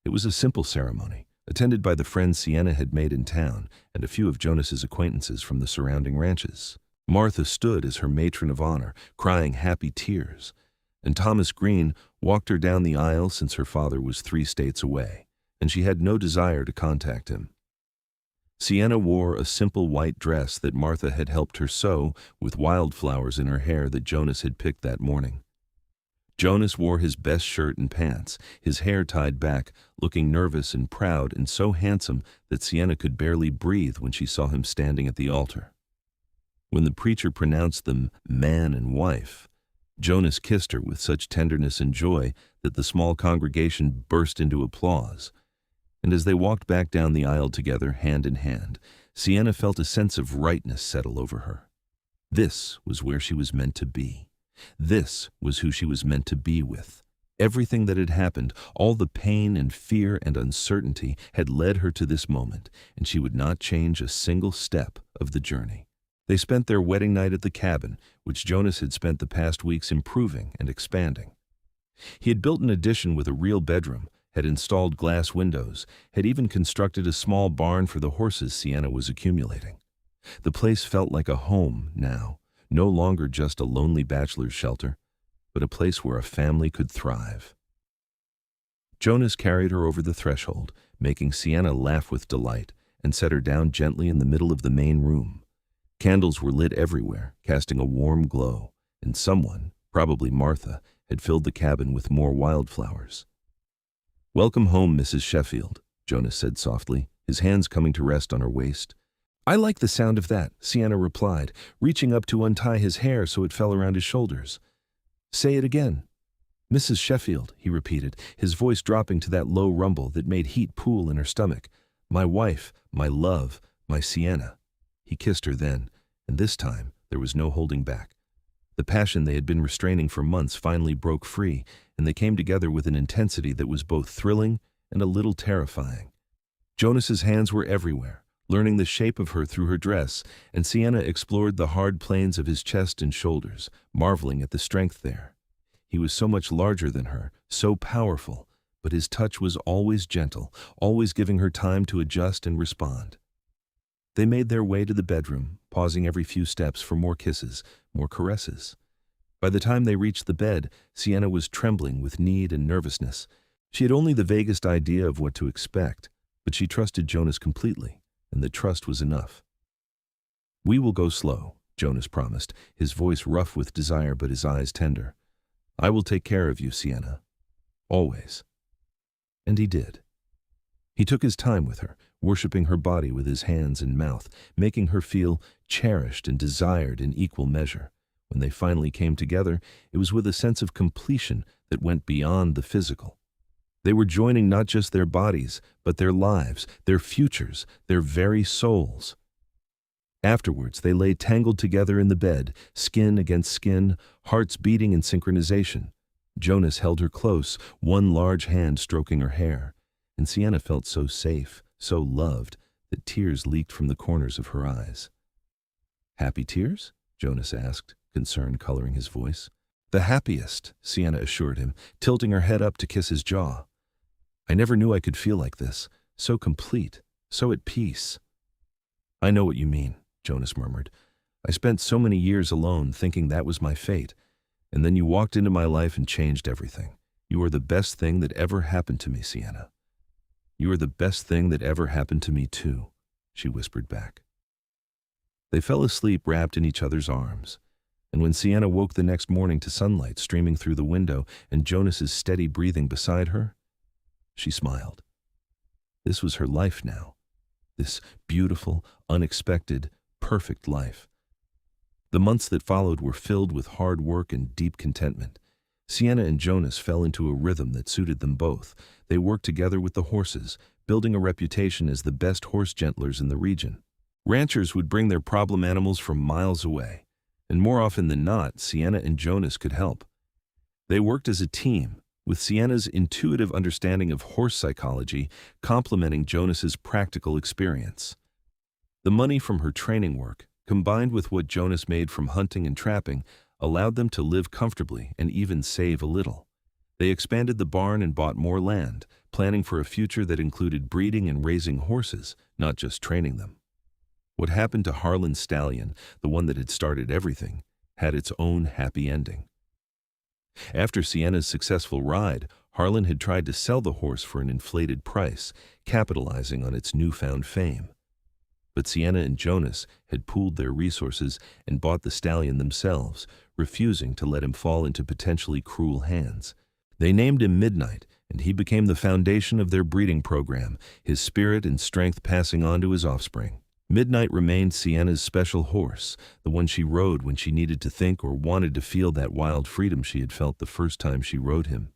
It was a simple ceremony, attended by the friends Sienna had made in town and a few of Jonas's acquaintances from the surrounding ranches. Martha stood as her matron of honor, crying happy tears, and Thomas Green walked her down the aisle since her father was 3 states away, and she had no desire to contact him. Sienna wore a simple white dress that Martha had helped her sew with wildflowers in her hair that Jonas had picked that morning. Jonas wore his best shirt and pants, his hair tied back, looking nervous and proud and so handsome that Sienna could barely breathe when she saw him standing at the altar. When the preacher pronounced them man and wife, Jonas kissed her with such tenderness and joy that the small congregation burst into applause. And as they walked back down the aisle together, hand in hand, Sienna felt a sense of rightness settle over her. This was where she was meant to be. This was who she was meant to be with. Everything that had happened, all the pain and fear and uncertainty, had led her to this moment, and she would not change a single step of the journey. They spent their wedding night at the cabin, which Jonas had spent the past weeks improving and expanding. He had built an addition with a real bedroom, had installed glass windows, had even constructed a small barn for the horses Sienna was accumulating. The place felt like a home now, no longer just a lonely bachelor's shelter, but a place where a family could thrive. Jonas carried her over the threshold, making Sienna laugh with delight, and set her down gently in the middle of the main room. Candles were lit everywhere, casting a warm glow, and someone, probably Martha, had filled the cabin with more wildflowers. "Welcome home, Mrs. Sheffield," Jonas said softly, his hands coming to rest on her waist. "I like the sound of that," Sienna replied, reaching up to untie his hair so it fell around his shoulders. "Say it again." "Mrs. Sheffield," he repeated, his voice dropping to that low rumble that made heat pool in her stomach. "My wife, my love, my Sienna." He kissed her then, and this time there was no holding back. The passion they had been restraining for months finally broke free, and they came together with an intensity that was both thrilling and a little terrifying. Jonas's hands were everywhere, learning the shape of her through her dress, and Sienna explored the hard planes of his chest and shoulders, marveling at the strength there. He was so much larger than her, so powerful, but his touch was always gentle, always giving her time to adjust and respond. They made their way to the bedroom, pausing every few steps for more kisses, more caresses. By the time they reached the bed, Sienna was trembling with need and nervousness. She had only the vaguest idea of what to expect, but she trusted Jonas completely, and the trust was enough. "We will go slow," Jonas promised, his voice rough with desire but his eyes tender. "I will take care of you, Sienna. Always." And he did. He took his time with her, worshiping her body with his hands and mouth, making her feel cherished and desired in equal measure. When they finally came together, it was with a sense of completion that went beyond the physical. They were joining not just their bodies, but their lives, their futures, their very souls. Afterwards, they lay tangled together in the bed, skin against skin, hearts beating in synchronization. Jonas held her close, one large hand stroking her hair, and Sienna felt so safe, so loved, that tears leaked from the corners of her eyes. "Happy tears?" Jonas asked, concern coloring his voice. "The happiest," Sienna assured him, tilting her head up to kiss his jaw. I never knew I could feel like this, so complete, so at peace. I know what you mean, Jonas murmured. I spent so many years alone thinking that was my fate, and then you walked into my life and changed everything. You are the best thing that ever happened to me, Sienna. You are the best thing that ever happened to me too, she whispered back. They fell asleep wrapped in each other's arms, and when Sienna woke the next morning to sunlight streaming through the window and Jonas's steady breathing beside her, she smiled. This was her life now, this beautiful, unexpected, perfect life. The months that followed were filled with hard work and deep contentment. Sienna and Jonas fell into a rhythm that suited them both. They worked together with the horses, building a reputation as the best horse gentlers in the region. Ranchers would bring their problem animals from miles away, and more often than not, Sienna and Jonas could help. They worked as a team, with Sienna's intuitive understanding of horse psychology complementing Jonas's practical experience. The money from her training work, combined with what Jonas made from hunting and trapping, allowed them to live comfortably and even save a little. They expanded the barn and bought more land, planning for a future that included breeding and raising horses, not just training them. What happened to Harlan's Stallion, the one that had started everything, had its own happy ending. After Sienna's successful ride, Harlan had tried to sell the horse for an inflated price, capitalizing on its newfound fame. But Sienna and Jonas had pooled their resources and bought the stallion themselves, refusing to let him fall into potentially cruel hands. They named him Midnight, and he became the foundation of their breeding program, his spirit and strength passing on to his offspring. Midnight remained Sienna's special horse, the one she rode when she needed to think or wanted to feel that wild freedom she had felt the first time she rode him.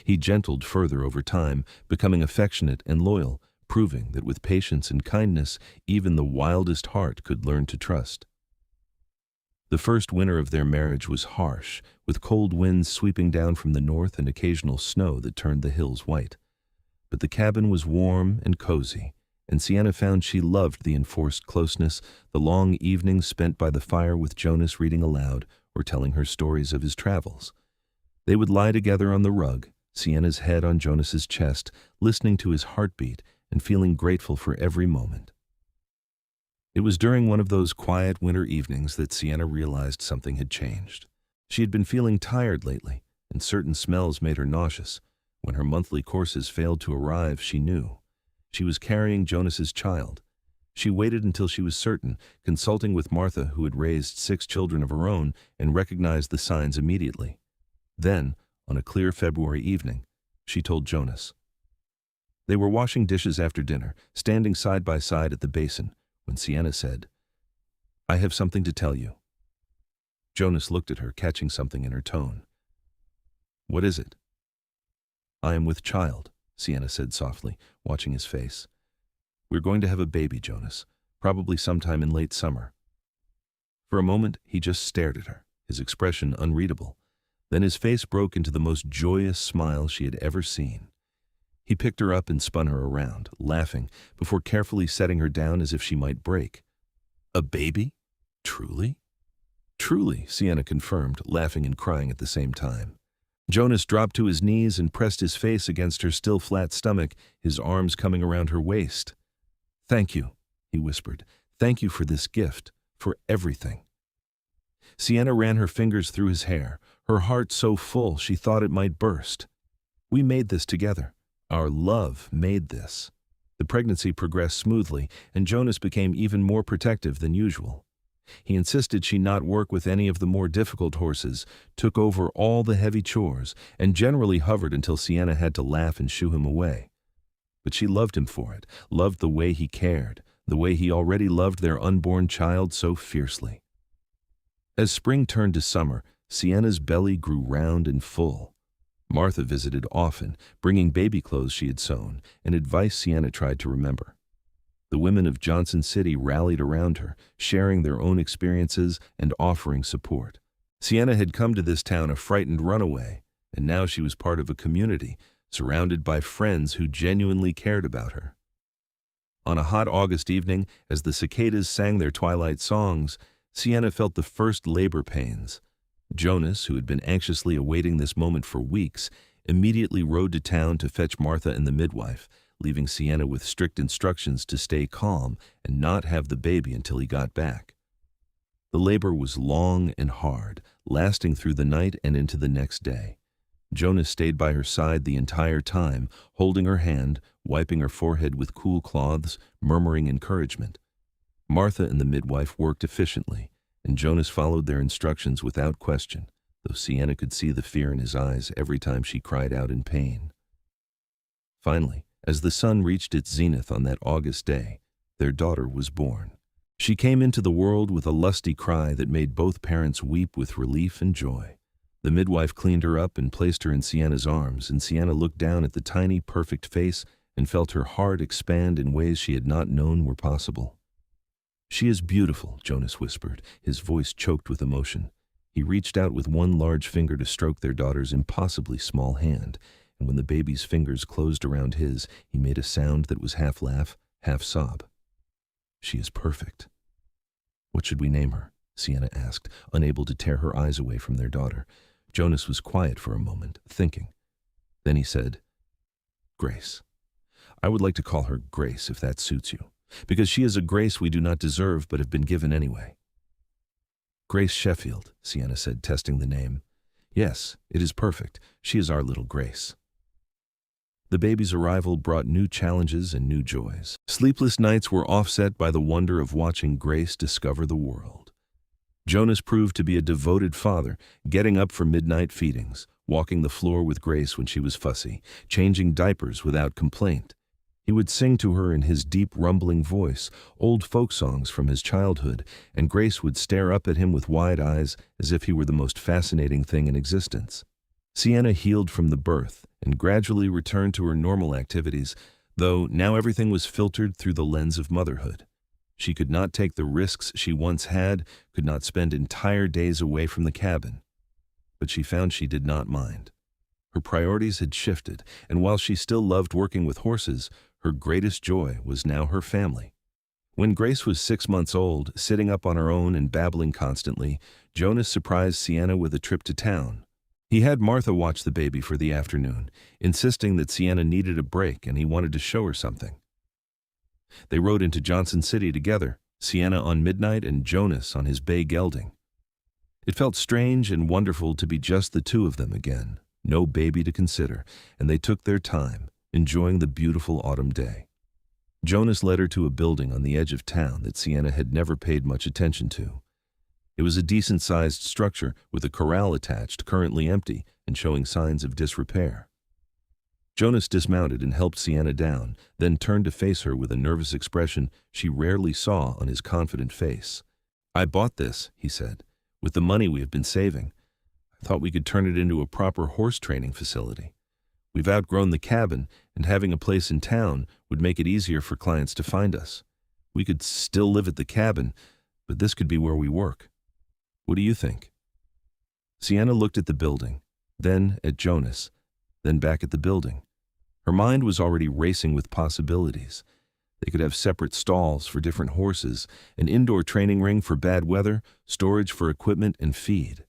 He gentled further over time, becoming affectionate and loyal, proving that with patience and kindness, even the wildest heart could learn to trust. The first winter of their marriage was harsh, with cold winds sweeping down from the north and occasional snow that turned the hills white. But the cabin was warm and cozy, and Sienna found she loved the enforced closeness, the long evenings spent by the fire with Jonas reading aloud or telling her stories of his travels. They would lie together on the rug, Sienna's head on Jonas's chest, listening to his heartbeat and feeling grateful for every moment. It was during one of those quiet winter evenings that Sienna realized something had changed. She had been feeling tired lately, and certain smells made her nauseous. When her monthly courses failed to arrive, she knew. She was carrying Jonas's child. She waited until she was certain, consulting with Martha, who had raised 6 children of her own and recognized the signs immediately. Then, on a clear February evening, she told Jonas. They were washing dishes after dinner, standing side by side at the basin, when Sienna said, "I have something to tell you." Jonas looked at her, catching something in her tone. "What is it?" "I am with child," Sienna said softly, watching his face. "We're going to have a baby, Jonas, probably sometime in late summer." For a moment, he just stared at her, his expression unreadable. Then his face broke into the most joyous smile she had ever seen. He picked her up and spun her around, laughing, before carefully setting her down as if she might break. "A baby? Truly?" "Truly," Sienna confirmed, laughing and crying at the same time. Jonas dropped to his knees and pressed his face against her still flat stomach, his arms coming around her waist. "Thank you," he whispered. "Thank you for this gift, for everything." Sienna ran her fingers through his hair, her heart so full she thought it might burst. "We made this together. Our love made this." The pregnancy progressed smoothly, and Jonas became even more protective than usual. He insisted she not work with any of the more difficult horses, took over all the heavy chores, and generally hovered until Sienna had to laugh and shoo him away. But she loved him for it, loved the way he cared, the way he already loved their unborn child so fiercely. As spring turned to summer, Sienna's belly grew round and full. Martha visited often, bringing baby clothes she had sewn, and advice Sienna tried to remember. The women of Johnson City rallied around her, sharing their own experiences and offering support. Sienna had come to this town a frightened runaway, and now she was part of a community, surrounded by friends who genuinely cared about her. On a hot August evening, as the cicadas sang their twilight songs, Sienna felt the first labor pains. Jonas, who had been anxiously awaiting this moment for weeks, immediately rode to town to fetch Martha and the midwife, leaving Sienna with strict instructions to stay calm and not have the baby until he got back. The labor was long and hard, lasting through the night and into the next day. Jonas stayed by her side the entire time, holding her hand, wiping her forehead with cool cloths, murmuring encouragement. Martha and the midwife worked efficiently, and Jonas followed their instructions without question, though Sienna could see the fear in his eyes every time she cried out in pain. Finally, as the sun reached its zenith on that August day, their daughter was born. She came into the world with a lusty cry that made both parents weep with relief and joy. The midwife cleaned her up and placed her in Sienna's arms, and Sienna looked down at the tiny, perfect face and felt her heart expand in ways she had not known were possible. "She is beautiful," Jonas whispered, his voice choked with emotion. He reached out with one large finger to stroke their daughter's impossibly small hand, and when the baby's fingers closed around his, he made a sound that was half laugh, half sob. "She is perfect." "What should we name her?" Sienna asked, unable to tear her eyes away from their daughter. Jonas was quiet for a moment, thinking. Then he said, "Grace. I would like to call her Grace, if that suits you, because she is a grace we do not deserve but have been given anyway." "Grace Sheffield," Sienna said, testing the name. "Yes, it is perfect. She is our little Grace." The baby's arrival brought new challenges and new joys. Sleepless nights were offset by the wonder of watching Grace discover the world. Jonas proved to be a devoted father, getting up for midnight feedings, walking the floor with Grace when she was fussy, changing diapers without complaint. He would sing to her in his deep, rumbling voice, old folk songs from his childhood, and Grace would stare up at him with wide eyes as if he were the most fascinating thing in existence. Sienna healed from the birth and gradually returned to her normal activities, though now everything was filtered through the lens of motherhood. She could not take the risks she once had, could not spend entire days away from the cabin. But she found she did not mind. Her priorities had shifted, and while she still loved working with horses, her greatest joy was now her family. When Grace was 6 months old, sitting up on her own and babbling constantly, Jonas surprised Sienna with a trip to town. He had Martha watch the baby for the afternoon, insisting that Sienna needed a break and he wanted to show her something. They rode into Johnson City together, Sienna on Midnight and Jonas on his bay gelding. It felt strange and wonderful to be just the two of them again, no baby to consider, and they took their time, enjoying the beautiful autumn day. Jonas led her to a building on the edge of town that Sienna had never paid much attention to. It was a decent-sized structure with a corral attached, currently empty and showing signs of disrepair. Jonas dismounted and helped Sienna down, then turned to face her with a nervous expression she rarely saw on his confident face. "I bought this," he said, "with the money we have been saving. I thought we could turn it into a proper horse training facility. We've outgrown the cabin, and having a place in town would make it easier for clients to find us. We could still live at the cabin, but this could be where we work. What do you think?" Sienna looked at the building, then at Jonas, then back at the building. Her mind was already racing with possibilities. They could have separate stalls for different horses, an indoor training ring for bad weather, storage for equipment, and feed.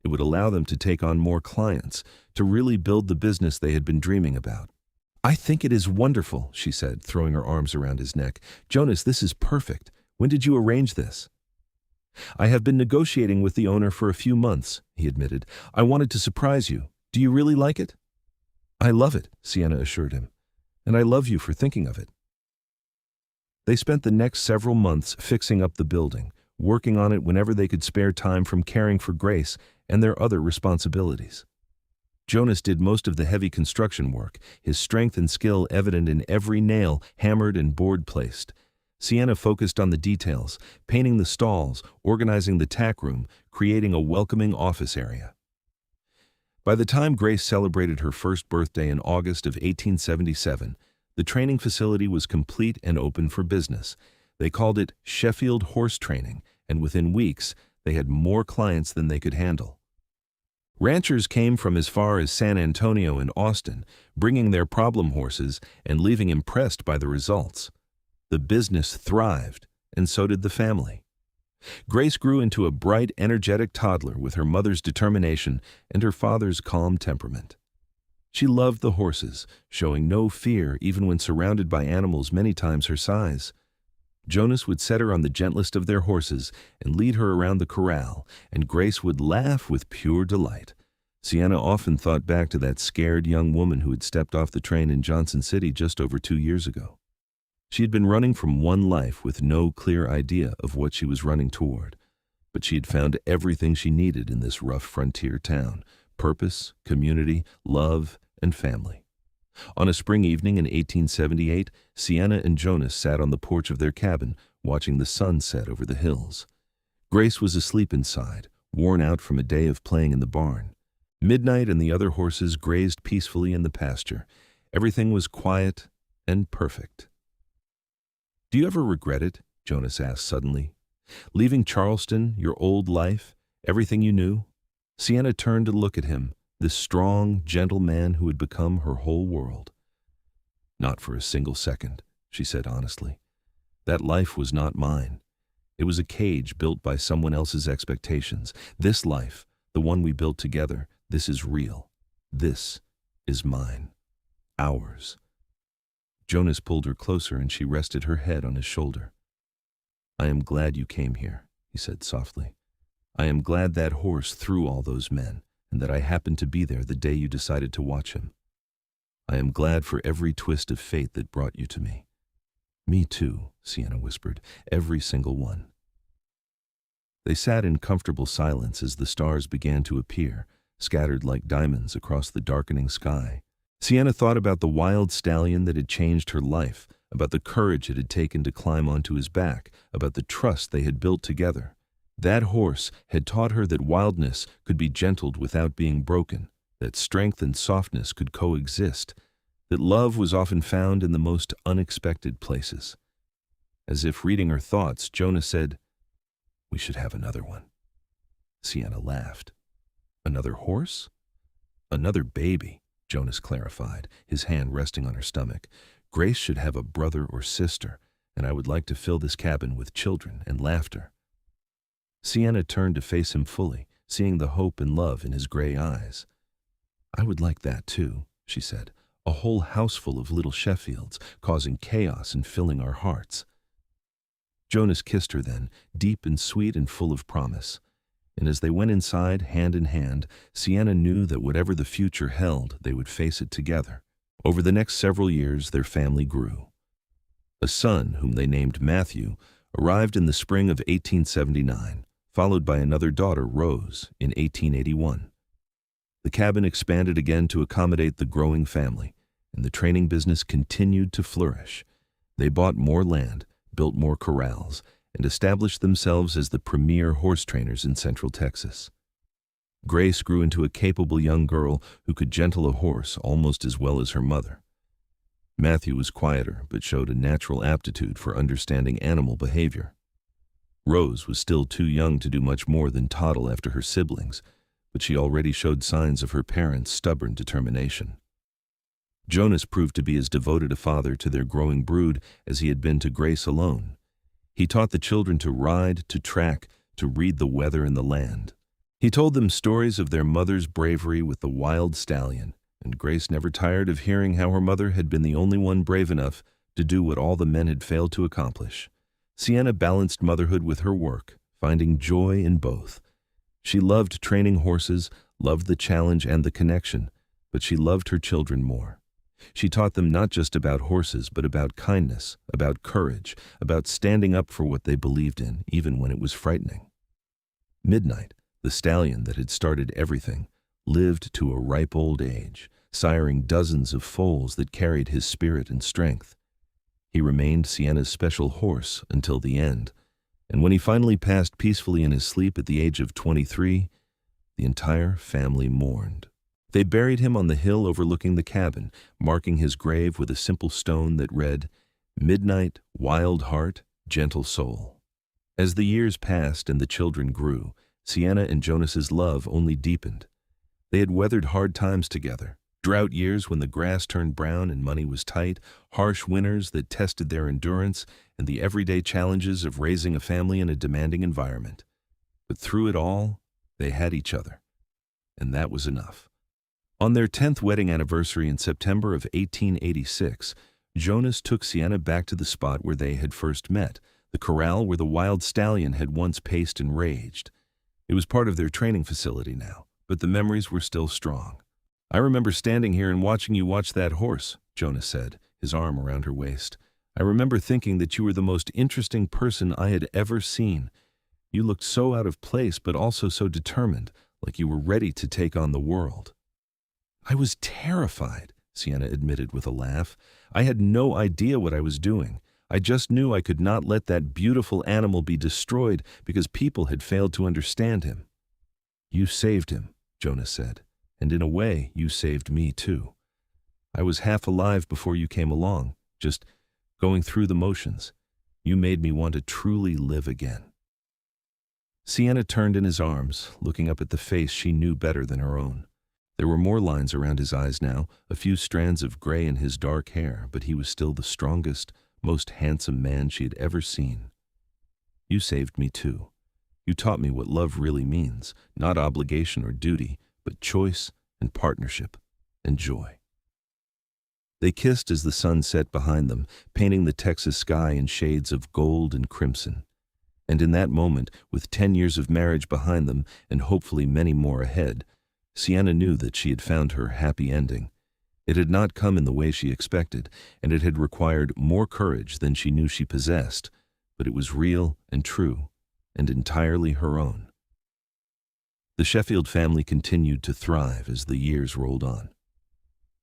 It would allow them to take on more clients, to really build the business they had been dreaming about. "I think it is wonderful," she said, throwing her arms around his neck. "Jonas, this is perfect. When did you arrange this?" "I have been negotiating with the owner for a few months," he admitted. "I wanted to surprise you. Do you really like it?" "I love it," Sienna assured him. "And I love you for thinking of it." They spent the next several months fixing up the building, working on it whenever they could spare time from caring for Grace and their other responsibilities. Jonas did most of the heavy construction work, his strength and skill evident in every nail hammered and board placed. Sienna focused on the details, painting the stalls, organizing the tack room, creating a welcoming office area. By the time Grace celebrated her first birthday in August of 1877, the training facility was complete and open for business. They called it Sheffield Horse Training, and within weeks, they had more clients than they could handle. Ranchers came from as far as San Antonio and Austin, bringing their problem horses and leaving impressed by the results. The business thrived, and so did the family. Grace grew into a bright, energetic toddler with her mother's determination and her father's calm temperament. She loved the horses, showing no fear even when surrounded by animals many times her size. Jonas would set her on the gentlest of their horses and lead her around the corral, and Grace would laugh with pure delight. Sienna often thought back to that scared young woman who had stepped off the train in Johnson City just over 2 years ago. She had been running from one life with no clear idea of what she was running toward, but she had found everything she needed in this rough frontier town: purpose, community, love, and family. On a spring evening in 1878, Sienna and Jonas sat on the porch of their cabin, watching the sun set over the hills. Grace was asleep inside, worn out from a day of playing in the barn. Midnight and the other horses grazed peacefully in the pasture. Everything was quiet and perfect. "Do you ever regret it?" Jonas asked suddenly. "Leaving Charleston, your old life, everything you knew?" Sienna turned to look at him, this strong, gentle man who had become her whole world. "Not for a single second," she said honestly. "That life was not mine. It was a cage built by someone else's expectations. This life, the one we built together, this is real. This is mine. Ours." Jonas pulled her closer and she rested her head on his shoulder. "I am glad you came here," he said softly. "I am glad that horse threw all those men, and that I happened to be there the day you decided to watch him. I am glad for every twist of fate that brought you to me." "Me too," Sienna whispered, "every single one." They sat in comfortable silence as the stars began to appear, scattered like diamonds across the darkening sky. Sienna thought about the wild stallion that had changed her life, about the courage it had taken to climb onto his back, about the trust they had built together. That horse had taught her that wildness could be gentled without being broken, that strength and softness could coexist, that love was often found in the most unexpected places. As if reading her thoughts, Jonas said, "We should have another one." Sienna laughed. "Another horse?" "Another baby," Jonas clarified, his hand resting on her stomach. "Grace should have a brother or sister, and I would like to fill this cabin with children and laughter." Sienna turned to face him fully, seeing the hope and love in his gray eyes. "I would like that too," she said, "a whole house full of little Sheffields, causing chaos and filling our hearts." Jonas kissed her then, deep and sweet and full of promise. And as they went inside, hand in hand, Sienna knew that whatever the future held, they would face it together. Over the next several years, their family grew. A son, whom they named Matthew, arrived in the spring of 1879, followed by another daughter, Rose, in 1881. The cabin expanded again to accommodate the growing family, and the training business continued to flourish. They bought more land, built more corrals, and established themselves as the premier horse trainers in Central Texas. Grace grew into a capable young girl who could gentle a horse almost as well as her mother. Matthew was quieter, but showed a natural aptitude for understanding animal behavior. Rose was still too young to do much more than toddle after her siblings, but she already showed signs of her parents' stubborn determination. Jonas proved to be as devoted a father to their growing brood as he had been to Grace alone. He taught the children to ride, to track, to read the weather and the land. He told them stories of their mother's bravery with the wild stallion, and Grace never tired of hearing how her mother had been the only one brave enough to do what all the men had failed to accomplish. Sienna balanced motherhood with her work, finding joy in both. She loved training horses, loved the challenge and the connection, but she loved her children more. She taught them not just about horses, but about kindness, about courage, about standing up for what they believed in, even when it was frightening. Midnight, the stallion that had started everything, lived to a ripe old age, siring dozens of foals that carried his spirit and strength. He remained Sienna's special horse until the end, and when he finally passed peacefully in his sleep at the age of 23, the entire family mourned. They buried him on the hill overlooking the cabin, marking his grave with a simple stone that read, "Midnight, wild heart, gentle soul." As the years passed and the children grew, Sienna and Jonas's love only deepened. They had weathered hard times together, drought years when the grass turned brown and money was tight, harsh winters that tested their endurance, and the everyday challenges of raising a family in a demanding environment. But through it all, they had each other, and that was enough. On their 10th wedding anniversary in September of 1886, Jonas took Sienna back to the spot where they had first met, the corral where the wild stallion had once paced and raged. It was part of their training facility now, but the memories were still strong. "I remember standing here and watching you watch that horse," Jonas said, his arm around her waist. "I remember thinking that you were the most interesting person I had ever seen. You looked so out of place, but also so determined, like you were ready to take on the world." "I was terrified," Sienna admitted with a laugh. "I had no idea what I was doing. I just knew I could not let that beautiful animal be destroyed because people had failed to understand him." "You saved him," Jonas said, "and in a way, you saved me too. I was half alive before you came along, just going through the motions. You made me want to truly live again." Sienna turned in his arms, looking up at the face she knew better than her own. There were more lines around his eyes now, a few strands of gray in his dark hair, but he was still the strongest, most handsome man she had ever seen. "You saved me too. You taught me what love really means, not obligation or duty, but choice and partnership and joy." They kissed as the sun set behind them, painting the Texas sky in shades of gold and crimson. And in that moment, with 10 years of marriage behind them and hopefully many more ahead, Sienna knew that she had found her happy ending. It had not come in the way she expected, and it had required more courage than she knew she possessed, but it was real and true, and entirely her own. The Sheffield family continued to thrive as the years rolled on.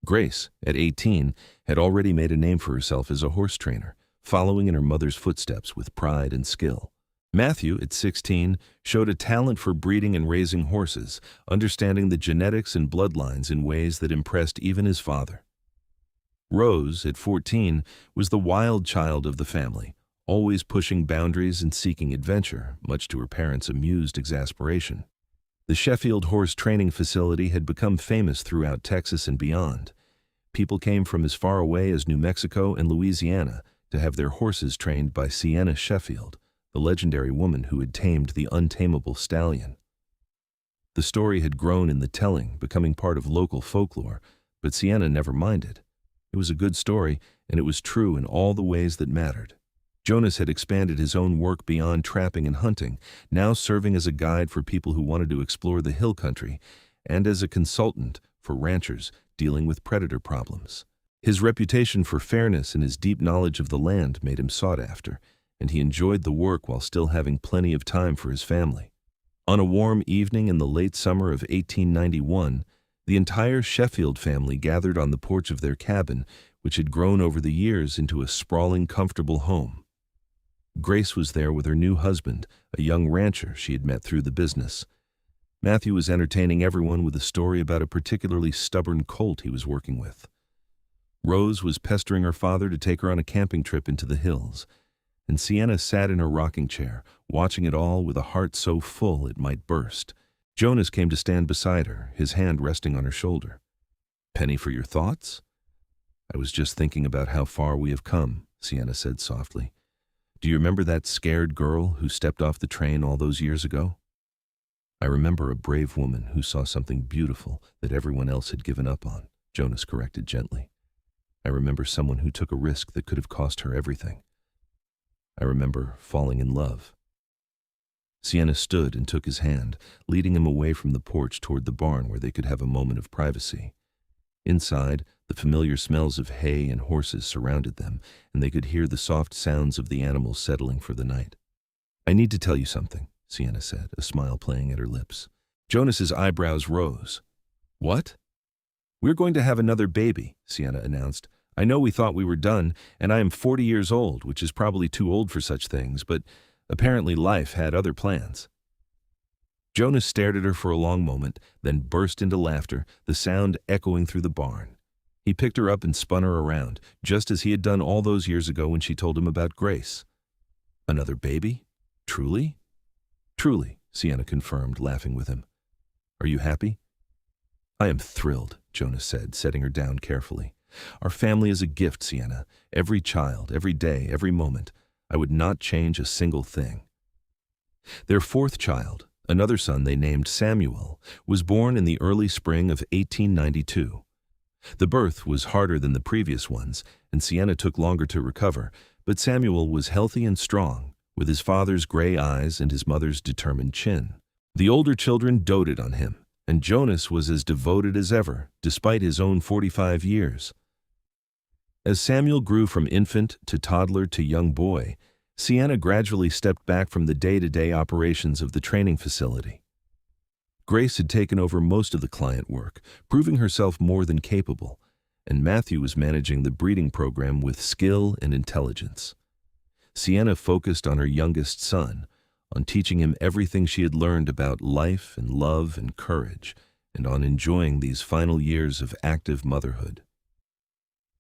Grace, at 18, had already made a name for herself as a horse trainer, following in her mother's footsteps with pride and skill. Matthew, at 16, showed a talent for breeding and raising horses, understanding the genetics and bloodlines in ways that impressed even his father. Rose, at 14, was the wild child of the family, always pushing boundaries and seeking adventure, much to her parents' amused exasperation. The Sheffield horse training facility had become famous throughout Texas and beyond. People came from as far away as New Mexico and Louisiana to have their horses trained by Sienna Sheffield, the legendary woman who had tamed the untamable stallion. The story had grown in the telling, becoming part of local folklore, but Sienna never minded. It was a good story, and it was true in all the ways that mattered. Jonas had expanded his own work beyond trapping and hunting, now serving as a guide for people who wanted to explore the hill country, and as a consultant for ranchers dealing with predator problems. His reputation for fairness and his deep knowledge of the land made him sought after, and he enjoyed the work while still having plenty of time for his family. On a warm evening in the late summer of 1891, the entire Sheffield family gathered on the porch of their cabin, which had grown over the years into a sprawling, comfortable home. Grace was there with her new husband, a young rancher she had met through the business. Matthew was entertaining everyone with a story about a particularly stubborn colt he was working with. Rose was pestering her father to take her on a camping trip into the hills, and Sienna sat in her rocking chair, watching it all with a heart so full it might burst. Jonas came to stand beside her, his hand resting on her shoulder. "Penny for your thoughts?" "I was just thinking about how far we have come," Sienna said softly. "Do you remember that scared girl who stepped off the train all those years ago?" "I remember a brave woman who saw something beautiful that everyone else had given up on," Jonas corrected gently. "I remember someone who took a risk that could have cost her everything. I remember falling in love." Sienna stood and took his hand, leading him away from the porch toward the barn where they could have a moment of privacy. Inside, the familiar smells of hay and horses surrounded them, and they could hear the soft sounds of the animals settling for the night. "I need to tell you something," Sienna said, a smile playing at her lips. Jonas's eyebrows rose. "What?" "We're going to have another baby," Sienna announced. "I know we thought we were done, and I am 40 years old, which is probably too old for such things, but apparently life had other plans." Jonas stared at her for a long moment, then burst into laughter, the sound echoing through the barn. He picked her up and spun her around, just as he had done all those years ago when she told him about Grace. "Another baby? Truly?" "Truly," Sienna confirmed, laughing with him. "Are you happy?" "I am thrilled," Jonas said, setting her down carefully. "Our family is a gift, Sienna. Every child, every day, every moment. I would not change a single thing." Their fourth child, Another son they named Samuel was born in the early spring of 1892. The birth was harder than the previous ones, and Sienna took longer to recover, but Samuel was healthy and strong, with his father's gray eyes and his mother's determined chin. The older children doted on him, and Jonas was as devoted as ever, despite his own 45 years. As Samuel grew from infant to toddler to young boy, Sienna gradually stepped back from the day-to-day operations of the training facility. Grace had taken over most of the client work, proving herself more than capable, and Matthew was managing the breeding program with skill and intelligence. Sienna focused on her youngest son, on teaching him everything she had learned about life and love and courage, and on enjoying these final years of active motherhood.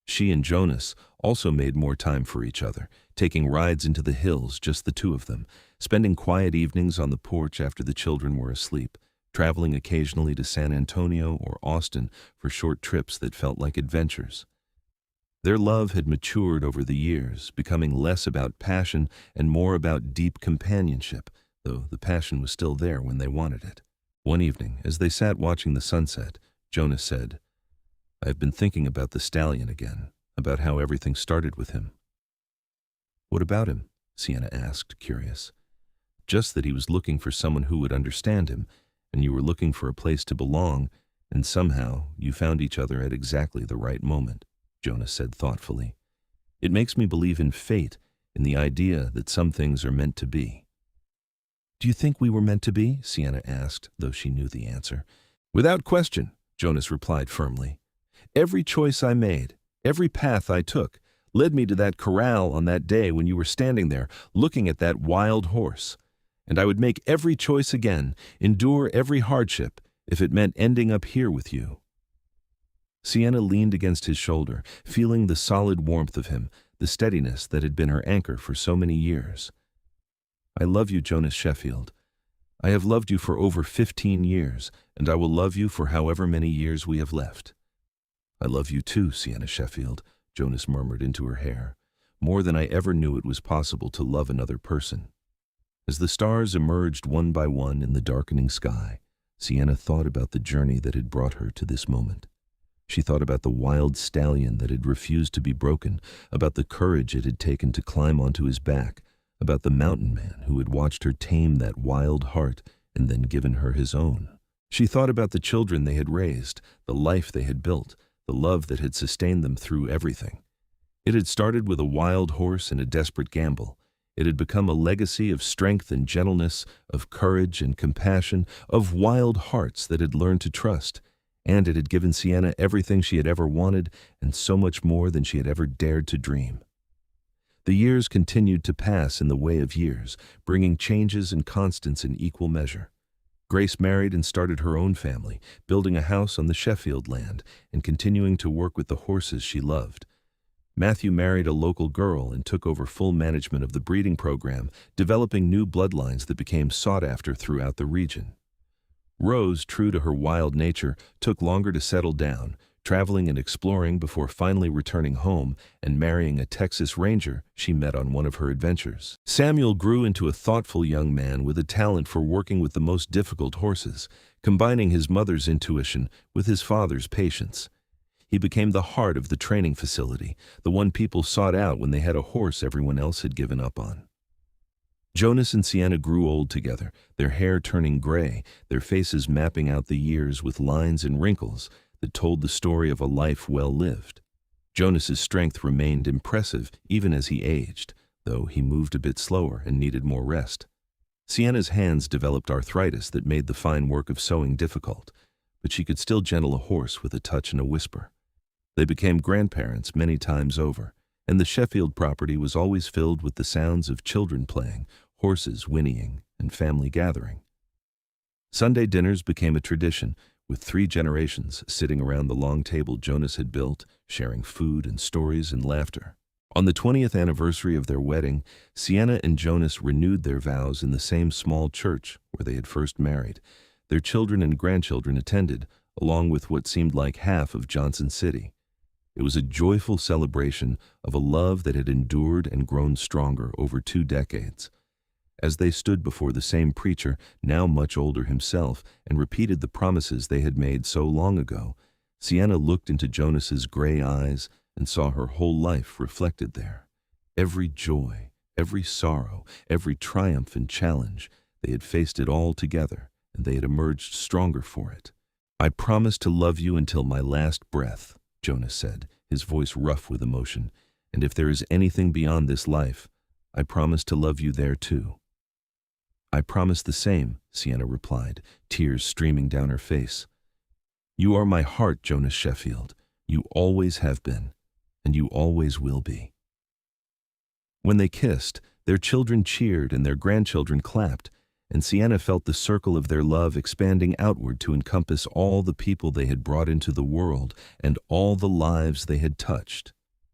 She and Jonas also made more time for each other, taking rides into the hills, just the two of them, spending quiet evenings on the porch after the children were asleep, traveling occasionally to San Antonio or Austin for short trips that felt like adventures. Their love had matured over the years, becoming less about passion and more about deep companionship, though the passion was still there when they wanted it. One evening, as they sat watching the sunset, Jonas said, "I've been thinking about the Stallion again, about how everything started with him." "What about him?" Sienna asked, curious. "Just that he was looking for someone who would understand him, and you were looking for a place to belong, and somehow you found each other at exactly the right moment," Jonas said thoughtfully. "It makes me believe in fate, in the idea that some things are meant to be." "Do you think we were meant to be?" Sienna asked, though she knew the answer. "Without question," Jonas replied firmly. "Every choice I made, every path I took, led me to that corral on that day when you were standing there looking at that wild horse. And I would make every choice again, endure every hardship, if it meant ending up here with you." Sienna leaned against his shoulder, feeling the solid warmth of him, the steadiness that had been her anchor for so many years. "I love you, Jonas Sheffield. I have loved you for over 15 years, and I will love you for however many years we have left." "I love you too, Sienna Sheffield," Jonas murmured into her hair, "more than I ever knew it was possible to love another person." As the stars emerged one by one in the darkening sky, Sienna thought about the journey that had brought her to this moment. She thought about the wild stallion that had refused to be broken, about the courage it had taken to climb onto his back, about the mountain man who had watched her tame that wild heart and then given her his own. She thought about the children they had raised, the life they had built, the love that had sustained them through everything. It had started with a wild horse and a desperate gamble. It had become a legacy of strength and gentleness, of courage and compassion, of wild hearts that had learned to trust, and it had given Sienna everything she had ever wanted and so much more than she had ever dared to dream. The years continued to pass in the way of years, bringing changes and constants in equal measure. Grace married and started her own family, building a house on the Sheffield land and continuing to work with the horses she loved. Matthew married a local girl and took over full management of the breeding program, developing new bloodlines that became sought after throughout the region. Rose, true to her wild nature, took longer to settle down, traveling and exploring before finally returning home and marrying a Texas Ranger she met on one of her adventures. Samuel grew into a thoughtful young man with a talent for working with the most difficult horses, combining his mother's intuition with his father's patience. He became the heart of the training facility, the one people sought out when they had a horse everyone else had given up on. Jonas and Sienna grew old together, their hair turning gray, their faces mapping out the years with lines and wrinkles that told the story of a life well lived. Jonas's strength remained impressive even as he aged, though he moved a bit slower and needed more rest. Sienna's hands developed arthritis that made the fine work of sewing difficult, but she could still gentle a horse with a touch and a whisper. They became grandparents many times over, and the Sheffield property was always filled with the sounds of children playing, horses whinnying, and family gathering. Sunday dinners became a tradition, with 3 generations sitting around the long table Jonas had built, sharing food and stories and laughter. On the 20th anniversary of their wedding, Sienna and Jonas renewed their vows in the same small church where they had first married. Their children and grandchildren attended, along with what seemed like half of Johnson City. It was a joyful celebration of a love that had endured and grown stronger over 2 decades. As they stood before the same preacher, now much older himself, and repeated the promises they had made so long ago, Sienna looked into Jonas's gray eyes and saw her whole life reflected there. Every joy, every sorrow, every triumph and challenge, they had faced it all together, and they had emerged stronger for it. "I promise to love you until my last breath," Jonas said, his voice rough with emotion. "And if there is anything beyond this life, I promise to love you there too." "I promise the same," Sienna replied, tears streaming down her face. "You are my heart, Jonas Sheffield. You always have been, and you always will be." When they kissed, their children cheered and their grandchildren clapped, and Sienna felt the circle of their love expanding outward to encompass all the people they had brought into the world and all the lives they had touched.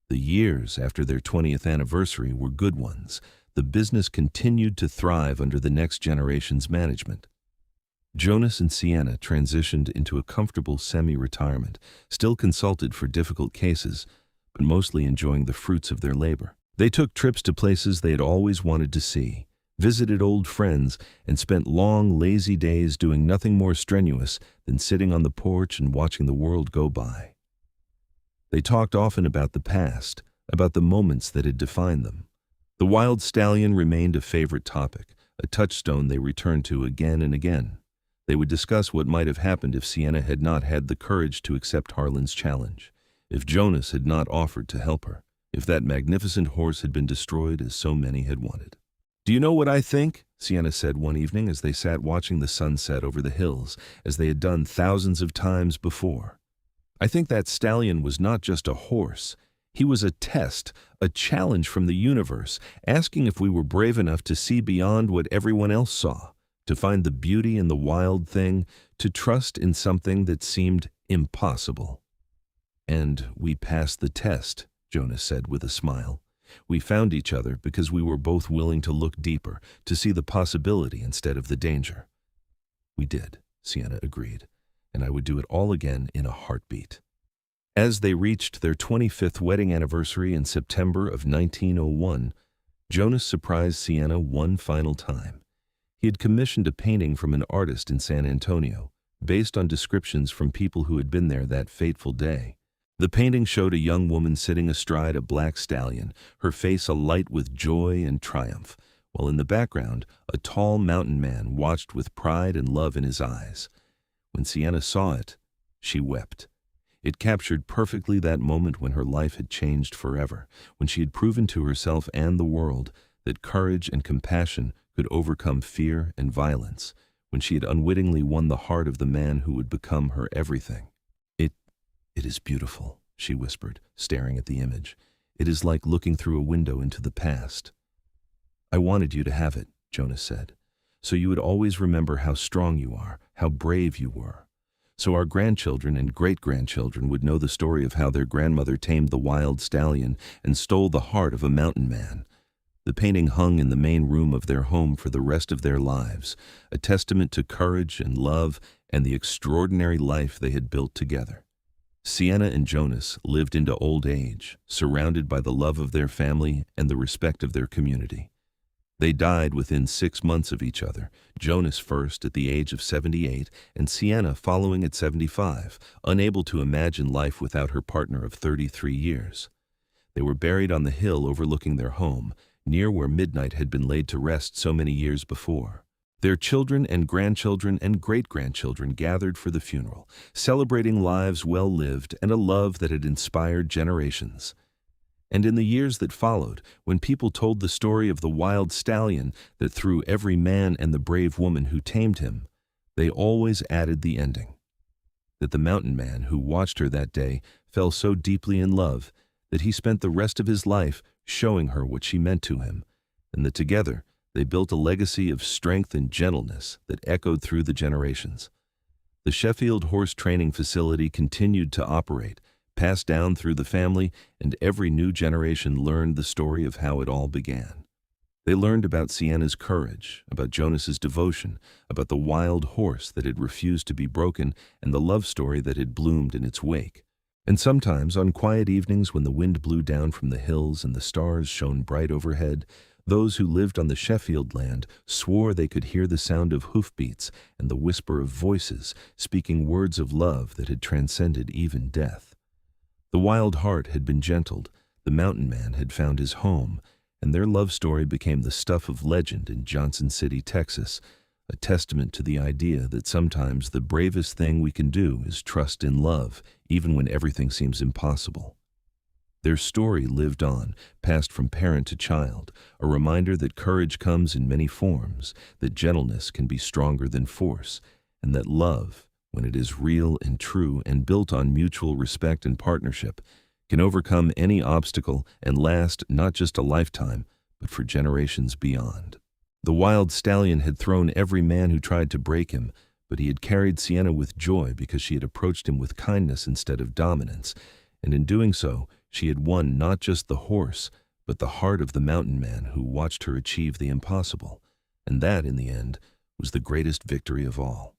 The years after their 20th anniversary were good ones. The business continued to thrive under the next generation's management. Jonas and Sienna transitioned into a comfortable semi-retirement, still consulted for difficult cases, but mostly enjoying the fruits of their labor. They took trips to places they had always wanted to see, visited old friends, and spent long, lazy days doing nothing more strenuous than sitting on the porch and watching the world go by. They talked often about the past, about the moments that had defined them. The wild stallion remained a favorite topic, a touchstone they returned to again and again. They would discuss what might have happened if Sienna had not had the courage to accept Harlan's challenge, if Jonas had not offered to help her, if that magnificent horse had been destroyed as so many had wanted. "Do you know what I think?" Sienna said one evening as they sat watching the sunset over the hills, as they had done thousands of times before. "I think that stallion was not just a horse. He was a test, a challenge from the universe, asking if we were brave enough to see beyond what everyone else saw, to find the beauty in the wild thing, to trust in something that seemed impossible." "And we passed the test," Jonas said with a smile. "We found each other because we were both willing to look deeper, to see the possibility instead of the danger." "We did," Sienna agreed, "and I would do it all again in a heartbeat." As they reached their 25th wedding anniversary in September of 1901, Jonas surprised Sienna one final time. He had commissioned a painting from an artist in San Antonio, based on descriptions from people who had been there that fateful day. The painting showed a young woman sitting astride a black stallion, her face alight with joy and triumph, while in the background, a tall mountain man watched with pride and love in his eyes. When Sienna saw it, she wept. It captured perfectly that moment when her life had changed forever, when she had proven to herself and the world that courage and compassion could overcome fear and violence, when she had unwittingly won the heart of the man who would become her everything. It is beautiful," she whispered, staring at the image. "It is like looking through a window into the past." "I wanted you to have it," Jonas said, "so you would always remember how strong you are, how brave you were. So our grandchildren and great-grandchildren would know the story of how their grandmother tamed the wild stallion and stole the heart of a mountain man." The painting hung in the main room of their home for the rest of their lives, a testament to courage and love and the extraordinary life they had built together. Sienna and Jonas lived into old age, surrounded by the love of their family and the respect of their community. They died within 6 months of each other, Jonas first at the age of 78 and Sienna following at 75, unable to imagine life without her partner of 33 years. They were buried on the hill overlooking their home, near where midnight had been laid to rest so many years before. Their children and grandchildren and great-grandchildren gathered for the funeral, celebrating lives well lived and a love that had inspired generations. And in the years that followed, when people told the story of the wild stallion that threw every man and the brave woman who tamed him, they always added the ending: that the mountain man who watched her that day fell so deeply in love that he spent the rest of his life showing her what she meant to him, and that together they built a legacy of strength and gentleness that echoed through the generations. The Sheffield Horse Training Facility continued to operate, passed down through the family, and every new generation learned the story of how it all began. They learned about Sienna's courage, about Jonas's devotion, about the wild horse that had refused to be broken, and the love story that had bloomed in its wake. And sometimes, on quiet evenings when the wind blew down from the hills and the stars shone bright overhead, Those who lived on the Sheffield land swore they could hear the sound of hoofbeats and the whisper of voices speaking words of love that had transcended even death. The wild heart had been gentled, the mountain man had found his home, and their love story became the stuff of legend in Johnson City, Texas, a testament to the idea that sometimes the bravest thing we can do is trust in love, even when everything seems impossible. Their story lived on, passed from parent to child, a reminder that courage comes in many forms, that gentleness can be stronger than force, and that love, when it is real and true and built on mutual respect and partnership, can overcome any obstacle and last not just a lifetime, but for generations beyond. The wild stallion had thrown every man who tried to break him, but he had carried Sienna with joy because she had approached him with kindness instead of dominance, and in doing so, she had won not just the horse, but the heart of the mountain man who watched her achieve the impossible, and that, in the end, was the greatest victory of all.